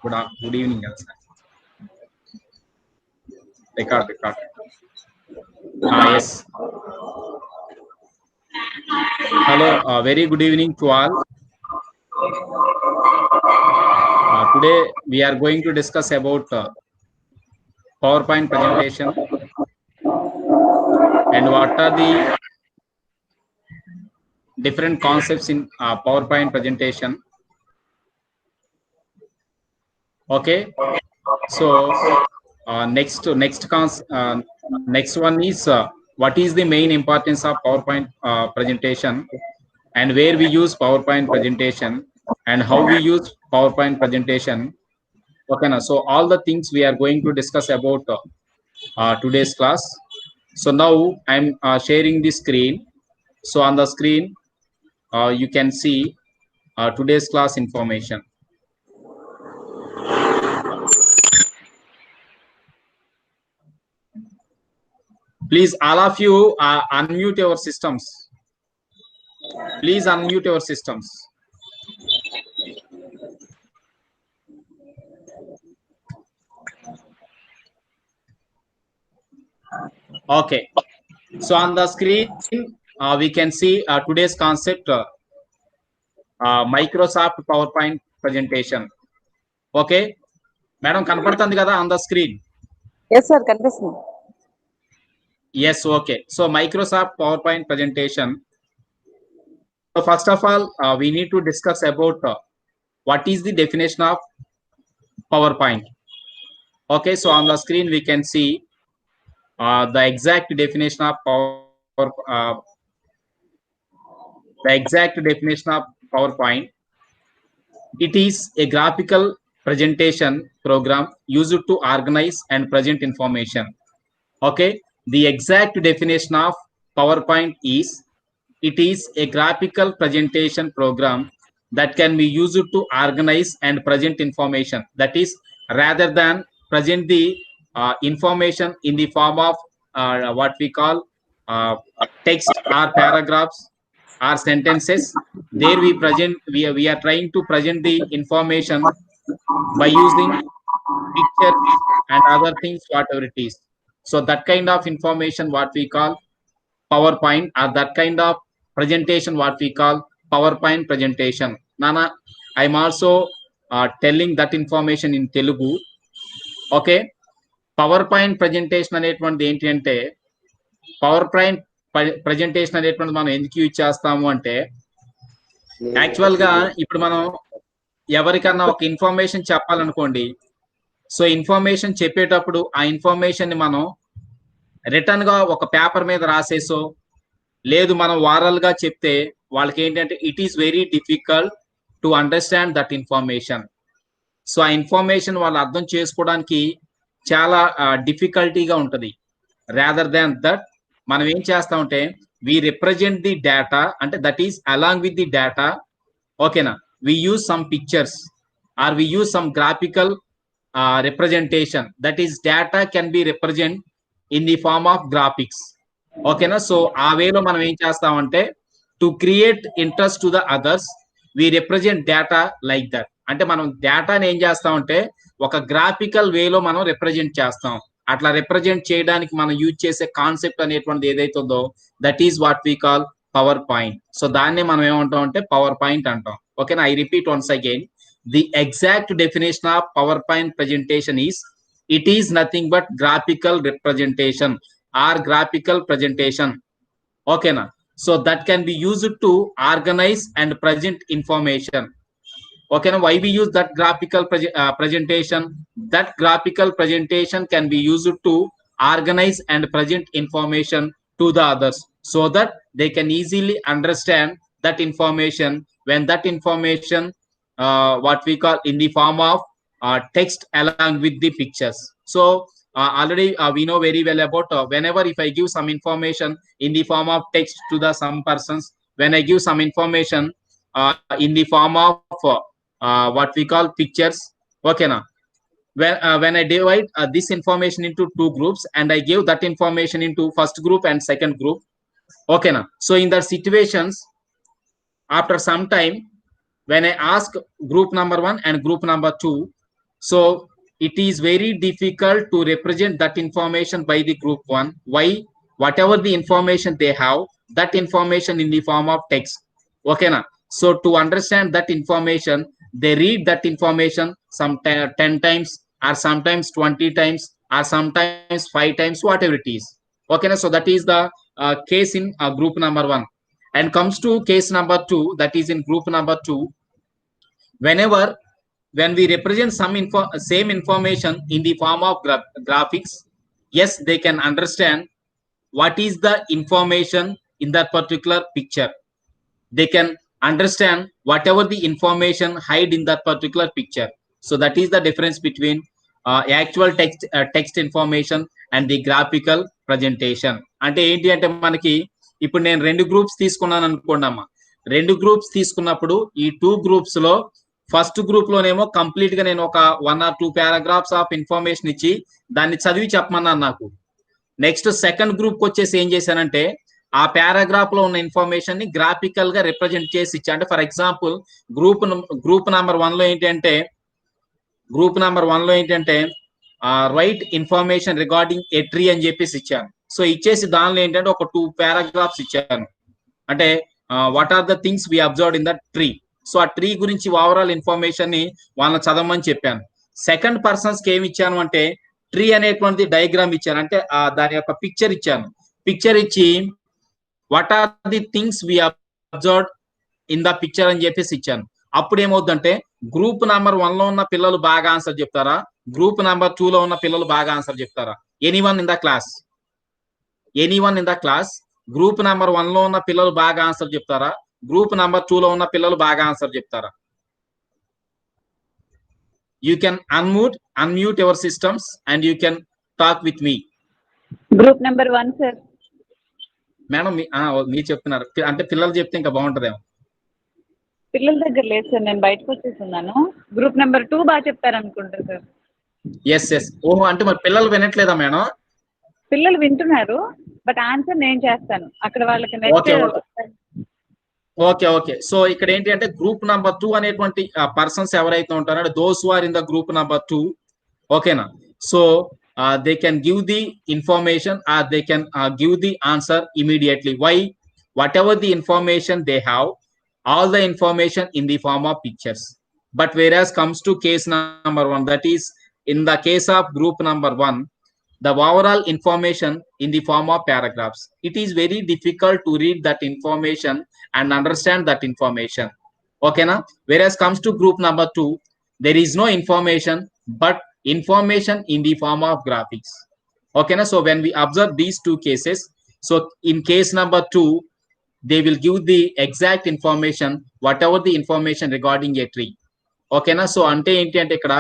Good evening, sir. Record. Yes. Hello. Very good evening to all. Today we are going to discuss about PowerPoint presentation and what are the different concepts in PowerPoint presentation. Okay. So next one is what is the main importance of PowerPoint presentation and where we use PowerPoint presentation and how we use PowerPoint presentation. Okay, now so all the things we are going to discuss about today's class. So now I'm sharing the screen. So on the screen you can see today's class information. Please, all of you unmute your systems. Please unmute your systems. Okay. So on the screen, we can see today's concept, Microsoft PowerPoint presentation. Okay. Madam, కనపడుతుంది కదా on the screen? Yes, sir. కనిపిస్తుంది. Yes, okay. So Microsoft PowerPoint presentation. So first of all, we need to discuss about what is the definition of PowerPoint. Okay, so on the screen we can see the exact definition of PowerPoint. It is a graphical presentation program used to organize and present information. Okay, the exact definition of PowerPoint is it is a graphical presentation program that can be used to organize and present information. That is, rather than present the information in the form of what we call text or paragraphs or sentences, there we are trying to present the information by using pictures and other things, whatever it is. So that kind of information what we call PowerPoint, or that kind of presentation what we call PowerPoint presentation. Nana, I'm also telling that information in Telugu. Okay, PowerPoint presentation అనేటువంటిది ఏంటి అంటే PowerPoint presentation అనేటువంటిది మనం ఎందుకు use చేస్తాము అంటే actual గా ఇప్పుడు మనం ఎవరికన్నా ఒక ఇన్ఫర్మేషన్ చెప్పాలనుకోండి. సో ఇన్ఫర్మేషన్ చెప్పేటప్పుడు ఆ ఇన్ఫర్మేషన్ ని మనం రిటర్న్ గా ఒక పేపర్ మీద రాసేసో లేదు మనం వారల్గా చెప్తే వాళ్ళకి ఏంటంటే it is very difficult to understand that information. So ఆ ఇన్ఫర్మేషన్ వాళ్ళు అర్థం చేసుకోవడానికి చాలా డిఫికల్టీగా ఉంటుంది. రాదర్ దాన్ దట్ మనం ఏం చేస్తామంటే వి రిప్రజెంట్ ది డేటా, అంటే that is along with the data. ఓకేనా, we use some pictures or we use some graphical representation. That is, data can be represented in the form of graphics. ఓకేనా, so ఆ వేలో మనం ఏం చేస్తామంటే to create interest to the others we represent data like that. అంటే మనం డేటాని ఏం చేస్తామంటే ఒక గ్రాఫికల్ వేలో మనం రిప్రజెంట్ చేస్తాం. అట్లా రిప్రజెంట్ చేయడానికి మనం యూజ్ చేసే కాన్సెప్ట్ అనేటువంటిది ఏదైతే ఉందో that is what we call Power Point. So దాన్ని మనం ఏమంటాం అంటే పవర్ పాయింట్ అంటాం. ఓకేనా, I repeat once again. The exact definition of PowerPoint presentation is it is nothing but graphical representation or graphical presentation. Okay na, so that can be used to organize and present information. Okay na, why we use that graphical presentation? That graphical presentation can be used to organize and present information to the others so that they can easily understand that information when that information what we call in the form of text along with the pictures. So already we know very well about whenever if I give some information in the form of text to the some persons, when I give some information in the form of what we call pictures. Okay na, when I divide this information into two groups and I give that information into first group and second group. Okay na, so in that situations after some time when I ask group number 1 and group number 2, So it is very difficult to represent that information by the group 1. Why? Whatever the information they have, that information in the form of text. Okay na? So to understand that information, they read that information some 10 times, or sometimes 20 times, or sometimes 5 times, whatever it is. Okay na? So that is the case in group number 1. And comes to case number 2, that is in group number 2. When we represent same information in the form of graphics, yes, they can understand what is the information in that particular picture. They can understand whatever the information hide in that particular picture. So that is the difference between actual text information and the graphical presentation. అంటే ఏంటి అంటే మనకి ఇప్పుడు నేను 2 groups తీసుకున్నాను అనుకోండమ్మా. 2 groups తీసుకున్నప్పుడు ఈ 2 groups లో ఫస్ట్ గ్రూప్ లోనేమో కంప్లీట్ గా నేను ఒక 1 or 2 పారాగ్రాఫ్స్ ఆఫ్ ఇన్ఫర్మేషన్ ఇచ్చి దాన్ని చదివి చెప్పమన్నాను నాకు. నెక్స్ట్ సెకండ్ గ్రూప్ వచ్చేసి ఏం చేశానంటే ఆ పారాగ్రాఫ్ లో ఉన్న ఇన్ఫర్మేషన్ ని గ్రాఫికల్ గా రిప్రజెంట్ చేసి ఇచ్చా. అంటే ఫర్ ఎగ్జాంపుల్ గ్రూప్ నెంబర్ 1 లో ఏంటంటే రైట్ ఇన్ఫర్మేషన్ రిగార్డింగ్ ఏ ట్రీ అని చెప్పేసి ఇచ్చాను. సో ఇచ్చేసి దానిలో ఏంటంటే ఒక 2 పారాగ్రాఫ్స్ ఇచ్చాను. అంటే what are the things we observed in the tree. So ఆ ట్రీ గురించి ఓవరాల్ ఇన్ఫర్మేషన్ ని వాళ్ళని చదవమని చెప్పాను. సెకండ్ పర్సన్స్ కి ఏమి ఇచ్చాను అంటే ట్రీ అనేటువంటి డయాగ్రామ్ ఇచ్చాను. అంటే దాని యొక్క పిక్చర్ ఇచ్చాను. పిక్చర్ ఇచ్చి what are the things we observed in the picture అని చెప్పేసి ఇచ్చాను. అప్పుడు ఏమవుతుందంటే గ్రూప్ నెంబర్ 1 లో ఉన్న పిల్లలు బాగా ఆన్సర్ చెప్తారా, గ్రూప్ నెంబర్ 2 లో ఉన్న పిల్లలు బాగా ఆన్సర్ చెప్తారా? Anyone in the class group number 1 లో ఉన్న పిల్లలు బాగా ఆన్సర్ చెప్తారా, గ్రూప్ నెంబర్ 2 లో ఉన్న పిల్లలు బాగా ఆన్సర్ చెప్తారా? You can unmute your systems and you can talk with me. Group number 1, sir. Madam మీరు చెప్తున్నారు అంటే పిల్లలు చెప్తే ఇంకా బాగుంటదేమో. పిల్లల దగ్గర లేదు సార్, నేను బయటకు వచ్చేస్తున్నాను. గ్రూప్ నెంబర్ 2 బాగా చెప్తారు అనుకుంటా సార్. ఎస్. ఓహో, అంటే మరి పిల్లలు వినట్లేదా మేడం? పిల్లలు వింటున్నారు, బట్ ఆన్సర్ నేను చేస్తాను అక్కడ వాళ్ళకి. ఓకే. సో ఇక్కడ ఏంటి అంటే గ్రూప్ నెంబర్ 2 అనేటువంటి పర్సన్స్ ఎవరైతే ఉంటారో those who are in the group number 2, ఓకేనా? So they can give the information or they can give the answer immediately. Why? Whatever the information they have, all the information in the form of pictures. But whereas comes to case number 1, that is in the case of group number 1, the overall information in the form of paragraphs. It is very difficult to read that information and understand that information. Okay na? Whereas comes to group number 2, there is no information but information in the form of graphics. Okay na? So when we observe these 2 cases, so in case number 2, they will give the exact information, whatever the information regarding a tree. Okay na? So ante enti ante ikkada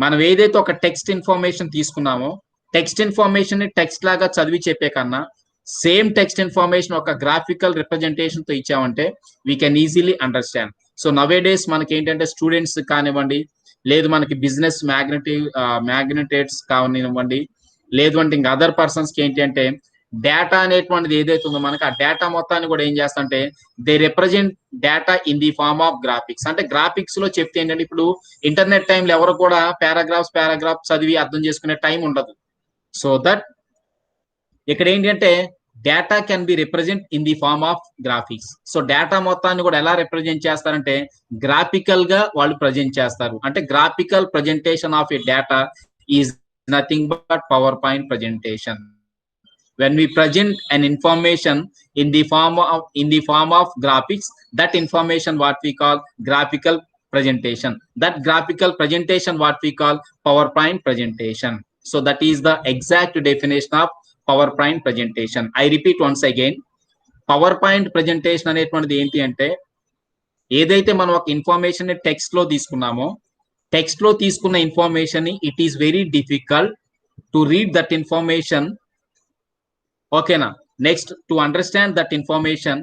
మనం ఏదైతే ఒక text information తీసుకున్నామో text information ని text లాగా చదివి చెప్పే కన్నా same text information ఒక గ్రాఫికల్ రిప్రజెంటేషన్ తో ఇచ్చామంటే we can easily understand. So nowadays మనకి ఏంటంటే స్టూడెంట్స్ కానివ్వండి, లేదు మనకి బిజినెస్ మ్యాగ్నెటేట్స్ కానివ్వండి, లేదు అంటే ఇంకా అదర్ పర్సన్స్ కి ఏంటి అంటే డేటా అనేటువంటిది ఏదైతే ఉందో మనకి ఆ డేటా మొత్తాన్ని కూడా ఏం చేస్తాంటే they represent data in the form of graphics. అంటే గ్రాఫిక్స్ లో చెప్తే ఏంటంటే ఇప్పుడు ఇంటర్నెట్ టైంలో ఎవరు కూడా పారాగ్రాఫ్ చదివి అర్థం చేసుకునే టైం ఉండదు. సో దట్ ఇక్కడ ఏంటంటే data can be represent in the form of graphics. So data మొత్తాన్ని కూడా ఎలా రిప్రజెంట్ చేస్తారంటే గ్రాఫికల్ గా వాళ్ళు ప్రజెంట్ చేస్తారు. అంటే graphical presentation of A data is nothing but power point presentation. When we present an information in the form of graphics, that information what we call graphical presentation. That graphical presentation what we call PowerPoint presentation. So that is the exact definition of PowerPoint presentation. I repeat once again, PowerPoint presentation అనేటువంటిది ఏంటి అంటే ఏదైతే మనం ఒక information ని text లో తీసుకున్నామో text లో తీసుకున్న ఇన్ఫర్మేషన్ ని it is very difficult to read that information. Okay na? Next, to understand that information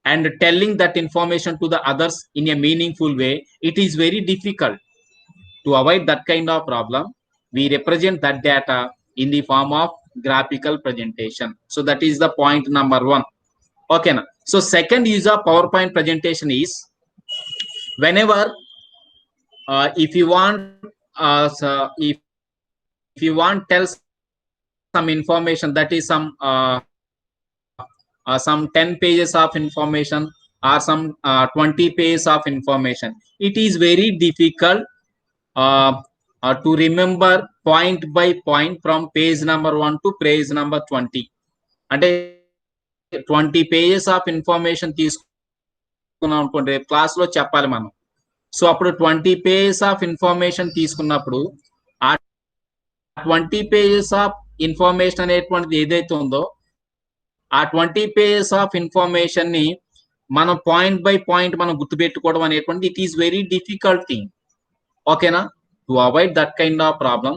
and telling that information to the others in a meaningful way, it is very difficult. To avoid that kind of problem, we represent that data in the form of graphical presentation. So that is the point number 1. Okay na? So second use of PowerPoint presentation is whenever if you want so if you want tell some information, that is some 10 pages of information or some 20 pages of information, it is very difficult uh, to remember point by point from page number 1 to page number 20. అంటే 20 pages of information తీసుకున్నాం అనుకోండి, class లో చెప్పాలి మనం. So అప్పుడు 20 pages of information తీసుకున్నప్పుడు ఆ 20 pages of information అనేటువంటిది ఏదైతే ఉందో ఆ 20 pages of information ని మనం పాయింట్ బై పాయింట్ మనం గుర్తుపెట్టుకోవడం అనేటువంటి it is very difficult thing. ఓకేనా? To avoid that kind of problem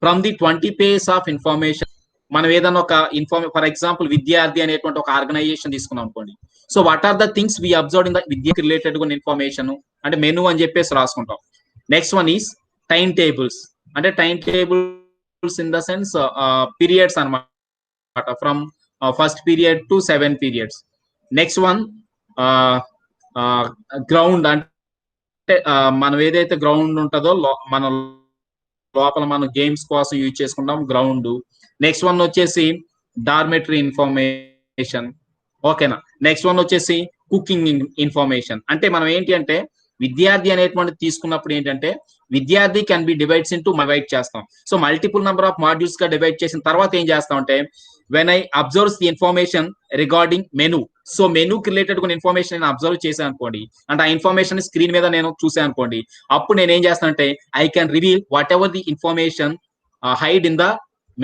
from the 20 pages of information, మనం ఏదైనా ఒక ఫర్ ఎగ్జాంపుల్ విద్యార్థి అనేటువంటి ఒక ఆర్గనైజేషన్ తీసుకున్నాం అనుకోండి. So what are the things we observe in the విద్యకి రిలేటెడ్ ఇన్ఫర్మేషన్ అంటే మెనూ అని చెప్పేసి రాసుకుంటాం. Next one is time tables. అంటే time tables in the sense periods అన్నమాట, from first period to 7 periods. Next one ground. అంటే మనం ఏదైతే గ్రౌండ్ ఉంటుందో మన లోపల మనం గేమ్స్ కోసం యూజ్ చేసుకుంటాం గ్రౌండ్. నెక్స్ట్ వన్ వచ్చేసి డార్మెటరీ ఇన్ఫర్మేషన్. ఓకేనా? నెక్స్ట్ వన్ వచ్చేసి కుకింగ్ ఇన్ఫర్మేషన్. అంటే మనం ఏంటి అంటే విద్యార్థి అనేటువంటి తీసుకున్నప్పుడు ఏంటంటే విద్యార్థి can be divides into divide చేస్తాం. So multiple number of modules గా డివైడ్ చేసిన తర్వాత ఏం చేస్తాం అంటే when I observes the information regarding menu, so మెనూకి రిలేటెడ్ కొన్ని ఇన్ఫర్మేషన్ నేను అబ్జర్వ్ చేశాను అనుకోండి, అంటే ఆ ఇన్ఫర్మేషన్ స్క్రీన్ మీద నేను చూసాను అనుకోండి, అప్పుడు నేను ఏం చేస్తానంటే I can reveal what ever the information hide in the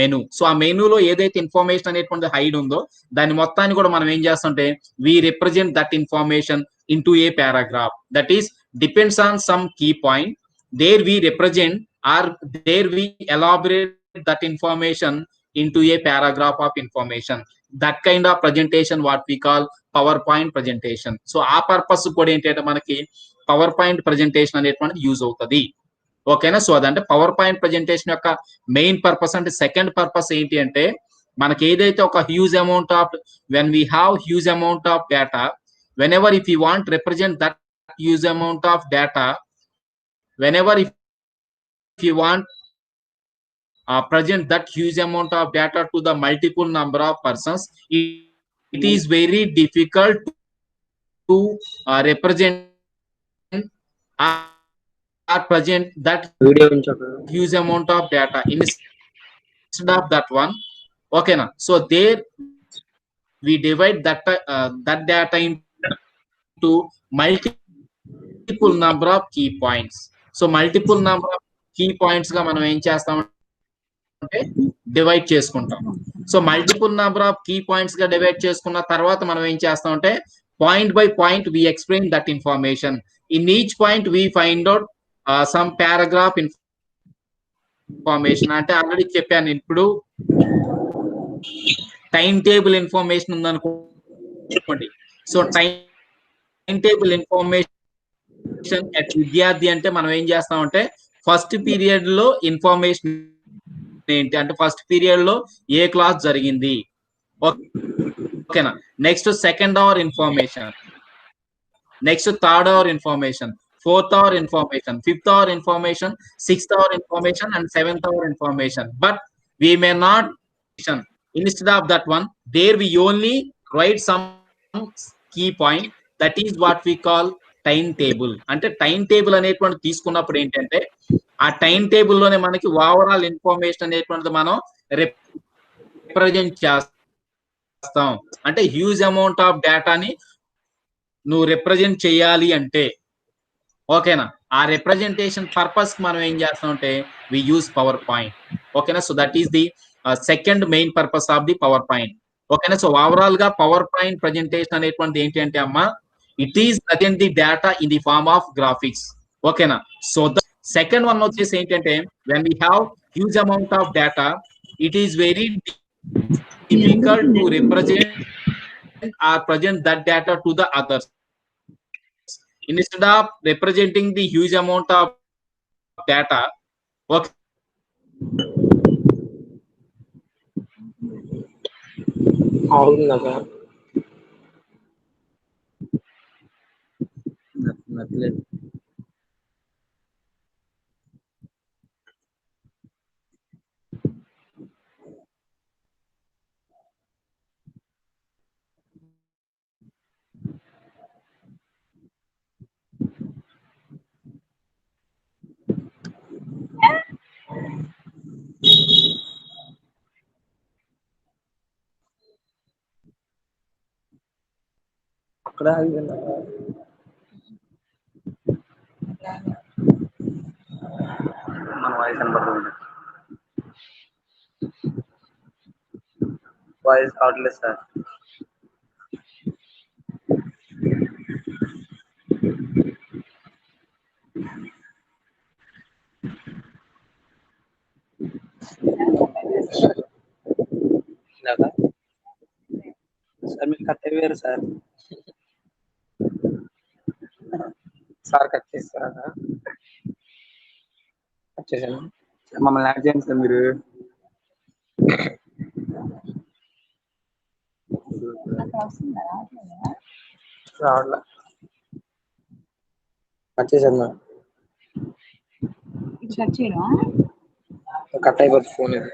menu. So ఆ మెనూలో ఏదైతే ఇన్ఫర్మేషన్ అనేటువంటి హైడ్ ఉందో దాని మొత్తాన్ని కూడా మనం ఏం చేస్తుంటే we represent that information into a paragraph. That is depends on some key point, there we represent or there we elaborate that information into a paragraph of information. That kind of presentation what we call PowerPoint presentation. So ఆ purpose కూడా ఏంటంటే మనకి power point presentation అనేటువంటి use అవుతుంది. ఓకేనా? So అదంటే power point presentation యొక్క main purpose. అంటే సెకండ్ పర్పస్ ఏంటి అంటే మనకి ఏదైతే ఒక huge amount of when we have huge amount of data, when ever if you want represent that huge amount of data, when ever if you want present that huge amount of data to the multiple number of persons, it is very difficult to represent or present that huge amount of data instead of that one. Okay na? So there we divide that data into multiple number of key points. So multiple number of key points గా మనం ఏం చేస్తాం అంటే divide చేసుకుంటాం. So multiple number of key points గా divide చేసుకున్న తర్వాత మనం ఏం చేస్తాం అంటే point by point we explain that information. In each point we find out some paragraph information. అంటే ఆల్రెడీ చెప్పాను, ఇప్పుడు టైం టేబుల్ ఇన్ఫర్మేషన్ ఉందనుకోండి. So time table information at విద్యార్థి అంటే మనం ఏం చేస్తామంటే ఫస్ట్ పీరియడ్ లో ఇన్ఫర్మేషన్ ఏంటి అంటే ఫస్ట్ పీరియడ్ లో ఏ క్లాస్ జరిగింది, ఓకేనా? Next second hour information, next third hour information, fourth hour information, fifth hour information, sixth hour information and seventh hour information. But we may not, instead of that one, there we only write some key point, that is what we call time table. అంటే time table అనేటువంటి తీసుకున్నప్పుడు ఏంటంటే ఆ time టేబుల్లోనే మనకి overall information అనేటువంటిది మనం represent చేస్తాం. అంటే హ్యూజ్ అమౌంట్ ఆఫ్ డేటాని నువ్వు రిప్రజెంట్ చేయాలి అంటే, ఓకేనా, ఆ రిప్రజెంటేషన్ పర్పస్ మనం ఏం చేస్తామంటే వి యూజ్ పవర్ పాయింట్. ఓకేనా? So that is the second main purpose of the Power Point. ఓకేనా? సో ఓవరాల్ గా పవర్ పాయింట్ ప్రజెంటేషన్ అనేటువంటిది ఏంటి అంటే అమ్మా, it is present the data in the form of graphics. ఓకేనా? సో ద సెకండ్ వన్ వచ్చేసి ఏంటంటే when we have huge amount of data, it is very difficult to represent or present that data to the others. Instead of representing the huge amount of data, okay, అక్కడ మన voice కనబడుతుంది. Voice కావట్లేదు sir. Sir మీరు cut అయిపోయారు sir. Sir cut చేస్తారా? Cut చేశాను. మమ్మల్ని add చేయండి సార్ మీరు. రావట్లా. కట్ చేశాను మేడం. కట్ చేయడం కట్ అయిపోతుంది ఫోన్ ఇది.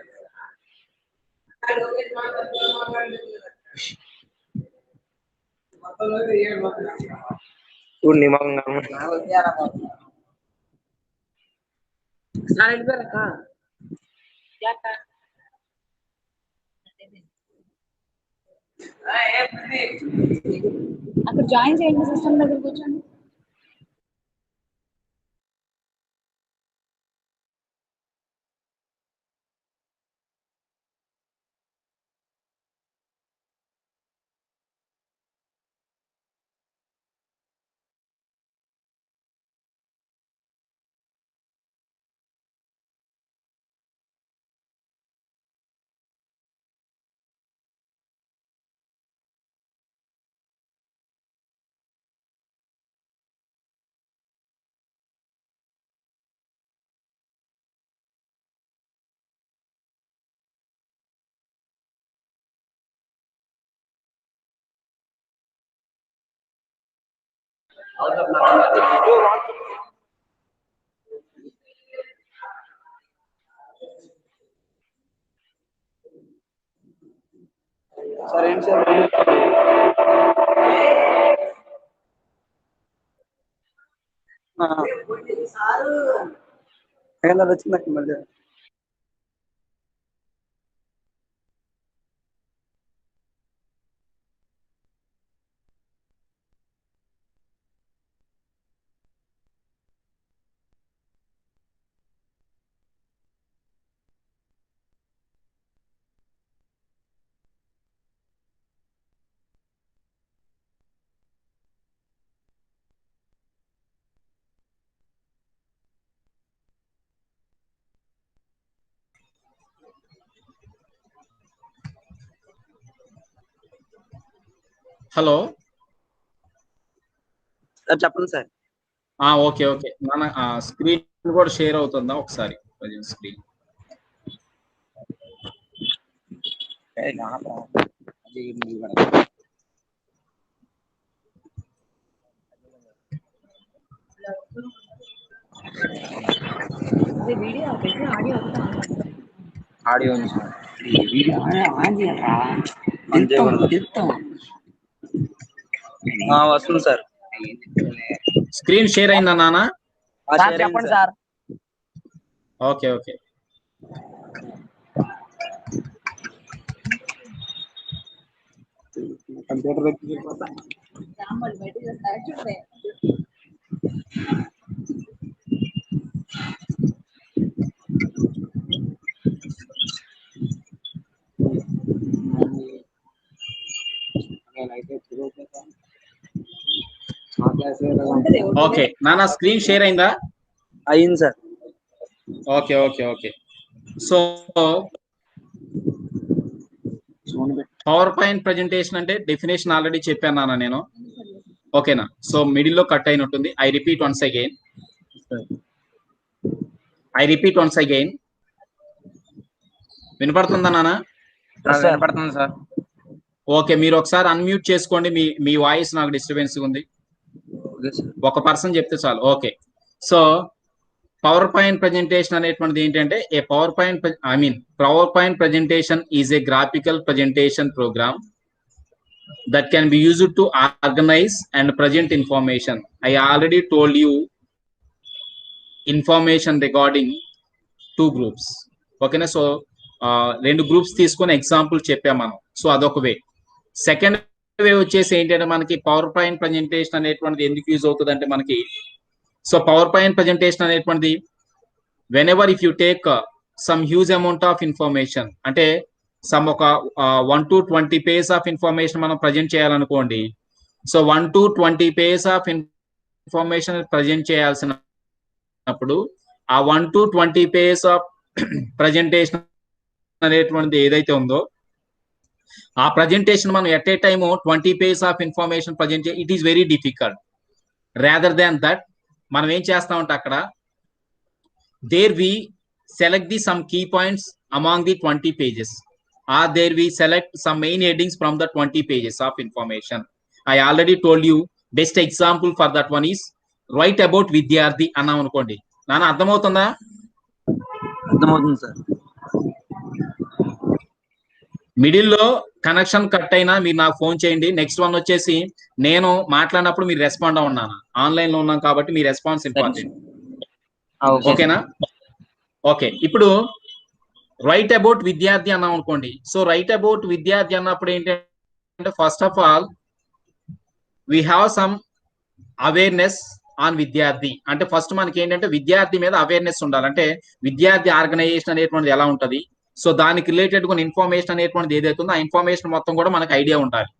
చూడు నిమగ్నంగా అక్కడ జాయిన్ చేయండి, సిస్టమ్ దగ్గర కూర్చోండి. సార్ ఏంటి సార్ వచ్చింది మళ్ళీ. హలో సార్ చెప్పండి సార్. Okay okay. మన స్క్రీన్ కూడా షేర్ అవుతుందా ఒకసారి? స్క్రీన్ ఆడియో ఉంది సార్. వస్తుంది సార్. స్క్రీన్ షేర్ అయిందా నాన్న? చెప్పండి sir. Okay okay. Computer okay నాన్న, స్క్రీన్ షేర్ అయిందా? అయింది sir. Okay okay okay. So power point presentation అంటే డెఫినేషన్ ఆల్రెడీ చెప్పాను నాన్న నేను. ఓకేనా? సో మిడిల్ లో కట్ అయినట్టుంది. I repeat once again. వినపడుతుందా నాన్న? వినపడుతుంది సార్. ఓకే, మీరు ఒకసారి అన్మ్యూట్ చేసుకోండి. మీ వాయిస్ నాకు డిస్టర్బెన్స్ ఉంది. ఒక పర్సన్ చెప్తే చాలు. Okay. So power point presentation అనేటువంటిది ఏంటంటే Power point presentation is a graphical presentation program that can be used to organize and present information. I already told you information regarding 2 groups. ఓకేనా? So 2 groups తీసుకొని example చెప్పాం మనం. So అదొక వే. Second way వచ్చేసి ఏంటంటే మనకి పవర్ పాయింట్ ప్రజెంటేషన్ అనేటువంటిది ఎందుకు యూజ్ అవుతుంది అంటే మనకి సో పవర్ పాయింట్ ప్రజెంటేషన్ అనేటువంటిది whenever if you take some huge amount of information అంటే సమ్ ఒక 1 to 20 పేజ్ ఆఫ్ ఇన్ఫర్మేషన్ మనం ప్రజెంట్ చేయాలనుకోండి. So 1 to 20 page of information present చేయాల్సినప్పుడు ఆ 1 to 20 పేజ్ ఆఫ్ ప్రజెంటేషన్ అనేటువంటిది ఏదైతే ఉందో ఆ ప్రజెంటేషన్ మనం at a time 20 page of information present చే it is very difficult. Rather than that మనం ఏం చేస్తామంటే అక్కడ there we select the some key points among the 20 pages or there we select some main headings from the 20 pages of information. I already told you best example for that one is write about Vidyarthi అన్నాం అనుకోండి. నాన్న అర్థమవుతుందా? అర్థమవుతుంది sir. Middle లో connection cut అయినా మీరు నాకు phone చేయండి. నెక్స్ట్ వన్ వచ్చేసి నేను మాట్లాడినప్పుడు మీరు రెస్పాండ్ అవ్వన్నాను. ఆన్లైన్ లో ఉన్నాం కాబట్టి మీ రెస్పాన్స్ ఇంపార్టెంట్. ఓకేనా? ఓకే, ఇప్పుడు రైట్ అబౌట్ విద్యార్థి అన్నాం అనుకోండి. సో రైట్ అబౌట్ విద్యార్థి అన్నప్పుడు ఏంటంటే first of all we have some awareness on విద్యార్థి. అంటే ఫస్ట్ మనకి ఏంటంటే విద్యార్థి మీద అవేర్నెస్ ఉండాలంటే విద్యార్థి ఆర్గనైజేషన్ అనేటువంటిది ఎలా ఉంటది, సో దానికి రిలేటెడ్ కొన్ని ఇన్ఫర్మేషన్ అనేటువంటిది ఏదైతే ఉందో ఆ ఇన్ఫర్మేషన్ మొత్తం కూడా మనకి ఐడియా ఉండాలి.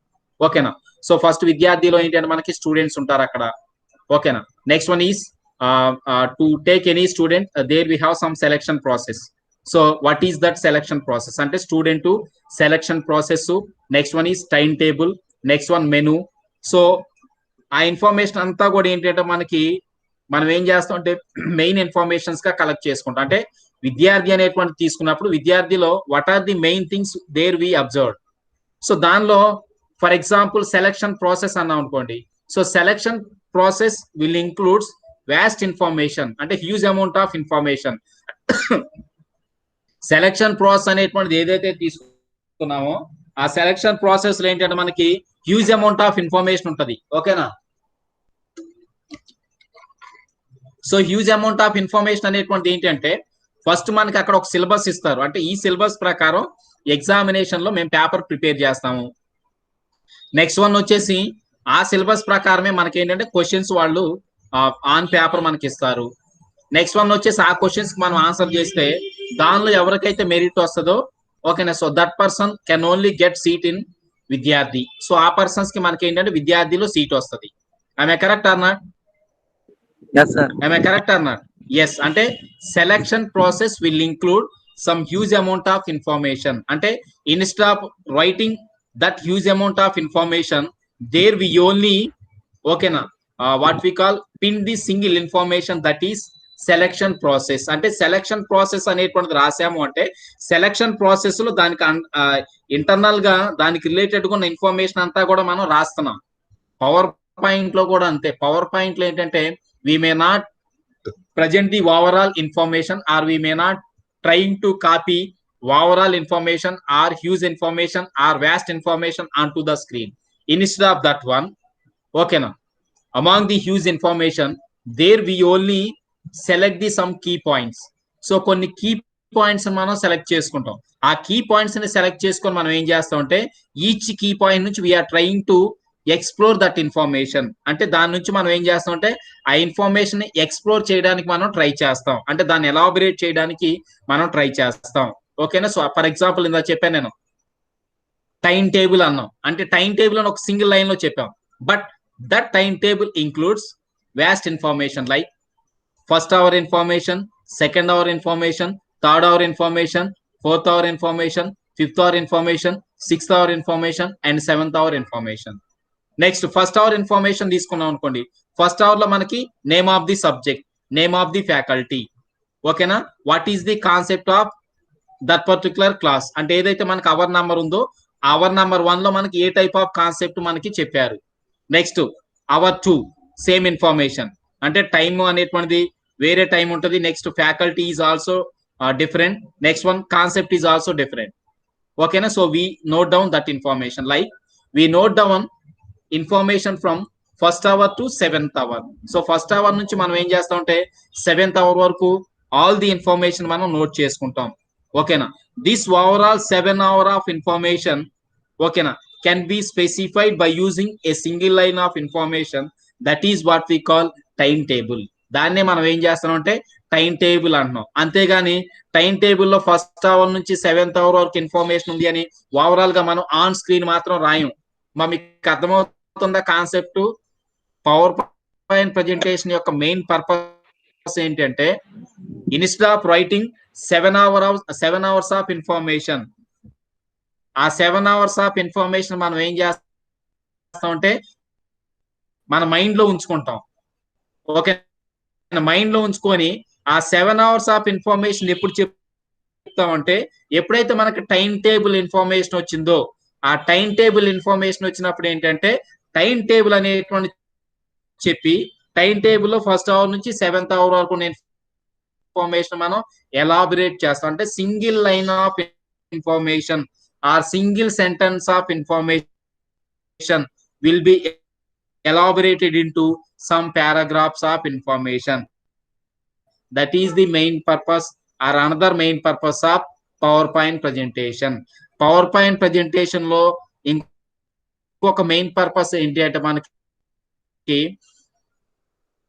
ఓకేనా? సో ఫస్ట్ విద్యార్థిలో ఏంటంటే మనకి స్టూడెంట్స్ ఉంటారు అక్కడ. ఓకేనా? Next one is to take any student there we have some selection process. So what is that selection process ante student to selection process. Next one is timetable, next one menu. So ఆ information అంతా కూడా ఏంటంటే మనకి మనం ఏం చేస్తాం అంటే main informations గా కలెక్ట్ చేసుకుంటాం. అంటే విద్యార్థి అనేటువంటి తీసుకున్నప్పుడు విద్యార్థిలో what are the main things there we observe. So దానిలో ఫర్ ఎగ్జాంపుల్ సెలక్షన్ ప్రాసెస్ అన్నాం అనుకోండి. So selection process will includes vast information అంటే huge amount of information. Selection process అనేటువంటిది ఏదైతే తీసుకున్నామో ఆ సెలక్షన్ ప్రాసెస్ లో ఏంటంటే మనకి హ్యూజ్ అమౌంట్ ఆఫ్ ఇన్ఫర్మేషన్ ఉంటది. ఓకేనా? So huge amount of information అనేటువంటిది ఏంటంటే ఫస్ట్ మనకి అక్కడ ఒక సిలబస్ ఇస్తారు. అంటే ఈ సిలబస్ ప్రకారం ఎగ్జామినేషన్ లో మేము పేపర్ ప్రిపేర్ చేస్తాము. నెక్స్ట్ వన్ వచ్చేసి ఆ సిలబస్ ప్రకారమే మనకి ఏంటంటే క్వశ్చన్స్ వాళ్ళు ఆన్ పేపర్ మనకి ఇస్తారు. నెక్స్ట్ వన్ వచ్చేసి ఆ క్వశ్చన్స్ మనం ఆన్సర్ చేస్తే దానిలో ఎవరికైతే మెరిట్ వస్తుందో ఓకేనా, so that person can only get seat in విద్యార్థి. సో ఆ పర్సన్స్ కి మనకి ఏంటంటే విద్యార్థిలో సీట్ వస్తుంది. I'm correct or not? yes sir. I'm correct or not? Yes. అంటే selection process will include some huge amount of information. అంటే instead of writing that huge amount of information there we only ఓకేనా what we call pin the single information that is selection process. అంటే selection process అనేటువంటిది రాసాము అంటే selection process లో దానికి internal గా దానికి related గా ఉన్న ఇన్ఫర్మేషన్ అంతా కూడా మనం రాస్తున్నాం. పవర్ పాయింట్ లో కూడా అంతే. పవర్ పాయింట్ లో ఏంటంటే we may not present the overall information or we may not trying to copy overall information or huge information or vast information on to the screen. Instead of that one ఓకేనా among the huge information there we only select the some key points. So కొన్ని key points మనం select చేసుకుంటాం. ఆ key points ని select చేసుకొని మనం ఏం చేస్తాం అంటే ఈచ్ కీ పాయింట్ నుంచి we are trying to explore that information. అంటే దాని నుంచి మనం ఏం చేస్తాం అంటే ఆ ఇన్ఫర్మేషన్ ని ఎక్స్ప్లోర్ చేయడానికి మనం ట్రై చేస్తాం. అంటే దాన్ని ఎలాబరేట్ చేయడానికి మనం ట్రై చేస్తాం. ఓకేనా? సో ఫర్ ఎగ్జాంపుల్ ఇందా చెప్పాను నేను టైం టేబుల్ అన్నాం. అంటే టైం టేబుల్ అని ఒక సింగిల్ లైన్ లో చెప్పాం. But that timetable includes vast information like first hour information, second hour information, third hour information, fourth hour information, fifth hour information, sixth hour information and seventh hour information. Next first hour information తీసుకున్నాం అనుకోండి. First hour లో మనకి name of the subject, name of the faculty. ఓకేనా? What is the concept of that particular class. అంటే ఏదైతే మనకి hour number ఉందో hour number 1 లో మనకి ఏ టైప్ ఆఫ్ కాన్సెప్ట్ మనకి చెప్పారు. Next hour 2 same information. అంటే టైమ్ అనేటువంటిది వేరే టైం ఉంటుంది. Next faculty is also different. Next one concept is also different. ఓకేనా? So we note down that information like we note down information from first hour to 7th hour. So first hour నుంచి మనం ఏం చేస్తాం అంటే 7th hour వరకు all the information మనం note చేసుకుంటాం. ఓకేనా? This overall 7 hours of information ఓకేనా can be specified by using a single line of information. That is what we call timetable. దాన్నే మనం ఏం చేస్తాం అంటే టైం టేబుల్ అంటున్నాం. అంతేగాని టైం టేబుల్ లో ఫస్ట్ అవర్ నుంచి 7th అవర్ వరకు ఇన్ఫర్మేషన్ ఉంది అని ఓవరాల్ గా మనం ఆన్ స్క్రీన్ మాత్రం రాయం. మీకు అర్థమవుతుందా కాన్సెప్ట్? పవర్ పాయింట్ ప్రెజెంటేషన్ యొక్క మెయిన్ పర్పస్ ఏంటంటే instead of writing 7 hours of information, ఆ 7 hours ఆఫ్ ఇన్ఫర్మేషన్ మనం ఏం చేస్తాం అంటే మన మైండ్ లో ఉంచుకుంటాం. ఓకే, మైండ్ లో ఉంచుకొని ఆ 7 hours ఆఫ్ ఇన్ఫర్మేషన్ ఎప్పుడు చెప్తామంటే ఎప్పుడైతే మనకి టైం టేబుల్ ఇన్ఫర్మేషన్ వచ్చిందో, ఆ టైం టేబుల్ ఇన్ఫర్మేషన్ వచ్చినప్పుడు ఏంటంటే టైం టేబుల్ అనేటువంటి చెప్పి టైం టేబుల్ లో ఫస్ట్ అవర్ నుంచి 7th అవర్ వరకు ఇన్ఫర్మేషన్ మనం ఎలాబరేట్ చేస్తాం. అంటే single line of information are single sentence of information will B elaborated into some paragraphs of information. That is the main purpose or another main purpose of PowerPoint presentation. PowerPoint presentation లో ఇంకొక main purpose ఏంటి అంటే మనకి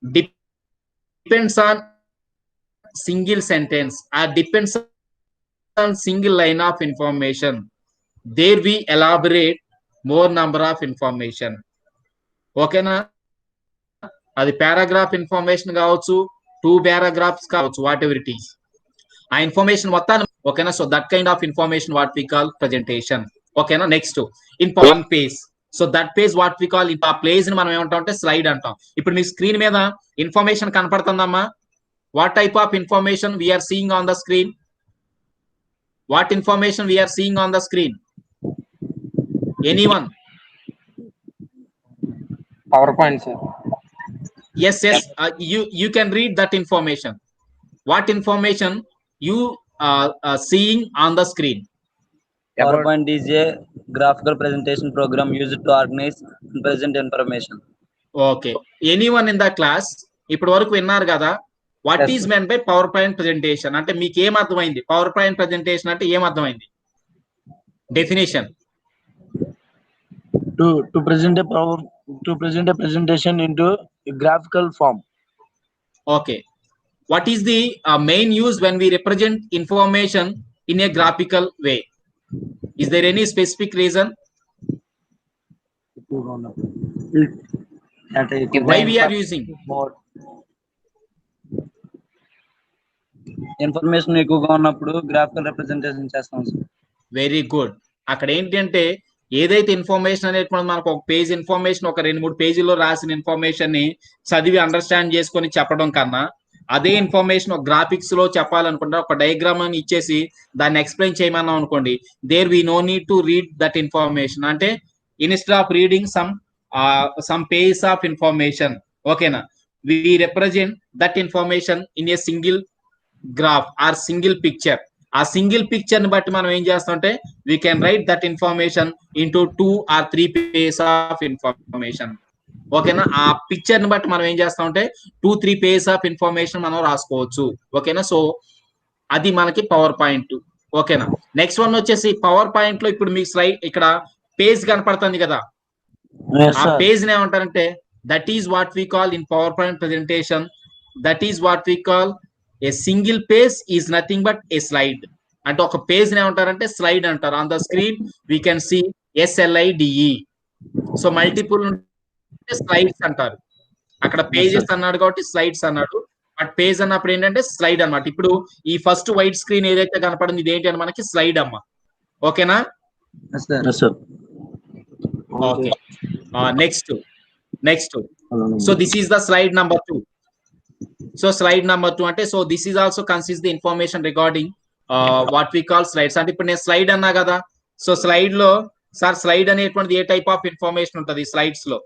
depends on single sentence or depends on single line of information. There we elaborate more number of information. ఓకేనా, అది paragraph information కావచ్చు, 2 paragraphs కావచ్చు, whatever it is, ఆ ఇన్ఫర్మేషన్ మొత్తాన్ని. ఓకేనా, so that kind of information what we call presentation. ఓకేనా, next in one page. So that page what we call, ఆ place ని మనం ఏమంటాం అంటే స్లైడ్ అంటాం. ఇప్పుడు మీ స్క్రీన్ మీద ఇన్ఫర్మేషన్ కనపడుతుందమ్మా. What type of information we are seeing on the screen? What information we are seeing on the screen? Anyone? PowerPoint, sir. Yes, you can read that information. What information you seeing on the screen? PowerPoint is a graphical presentation program used to organize and present information. Okay, anyone in the class ఇప్పటి వరకు విన్నారు కదా? What is men by power point presentation అంటే మీకు ఏం అర్థమైంది? Power point presentation అంటే ఏం అర్థమైంది? Definition. To present a presentation into a graphical form. Okay, what is the main use when we represent information in a graphical way? Is there any specific reason why we are using? Information ఎక్కువగా ఉన్నప్పుడు graphical representation చేస్తాం sir. Very good. అక్కడ ఏంటంటే ఏదైతే information అనేటువంటి మనకు ఒక page information ఒక 2-3 పేజీల్లో రాసిన ఇన్ఫర్మేషన్ ని చదివి అండర్స్టాండ్ చేసుకొని చెప్పడం కన్నా అదే ఇన్ఫర్మేషన్ ఒక గ్రాఫిక్స్ లో చెప్పాలనుకుంటే ఒక డయాగ్రామ్ అని ఇచ్చేసి దాన్ని ఎక్స్ప్లెయిన్ చేయమన్నాం అనుకోండి, there we no need to read that information. అంటే instead of reading some page of information, ఓకేనా, we represent that information in a single graph or single picture. ఆ సింగిల్ పిక్చర్ ని బట్టి మనం ఏం చేస్తామంటే we can write that information into 2 or 3 pages of information. ఓకేనా, ఆ పిక్చర్ ని బట్టి మనం ఏం చేస్తామంటే 2-3 pages ఆఫ్ ఇన్ఫర్మేషన్ మనం రాసుకోవచ్చు. ఓకేనా, సో అది మనకి పవర్ పాయింట్. ఓకేనా, నెక్స్ట్ వన్ వచ్చేసి పవర్ పాయింట్ లో ఇప్పుడు మీకు స్లైడ్ ఇక్కడ పేజ్ కనపడుతుంది కదా, ఆ పేజ్ ని ఏమంటారంటే that is what we call in power point presentation, that is what we call a single page is nothing but a slide. అంటే ఒక పేజ్ ని ఏమంటారంటే స్లైడ్ అంటారు. On the screen we can see SLIDE. So multiple slides అంటారు. అక్కడ pages అన్నాడు కాబట్టి స్లైడ్స్ అన్నాడు, బట్ పేజ్ అన్నప్పుడు ఏంటంటే స్లైడ్ అన్నమాట. ఇప్పుడు ఈ ఫస్ట్ వైట్ స్క్రీన్ ఏదైతే కనపడింది ఇదేంటి అని మనకి స్లైడ్ అమ్మ. ఓకేనా, okay, next so this is the slide number 2. So slide number 2 అంటే so this is also consist the information regarding what we call slides. అంటే ఇప్పుడు నేను స్లైడ్ అన్నా కదా, సో స్లైడ్ లో సార్ స్లైడ్ అనేటువంటిది ఏ టైప్ ఆఫ్ ఇన్ఫర్మేషన్ ఉంటుంది slides లో?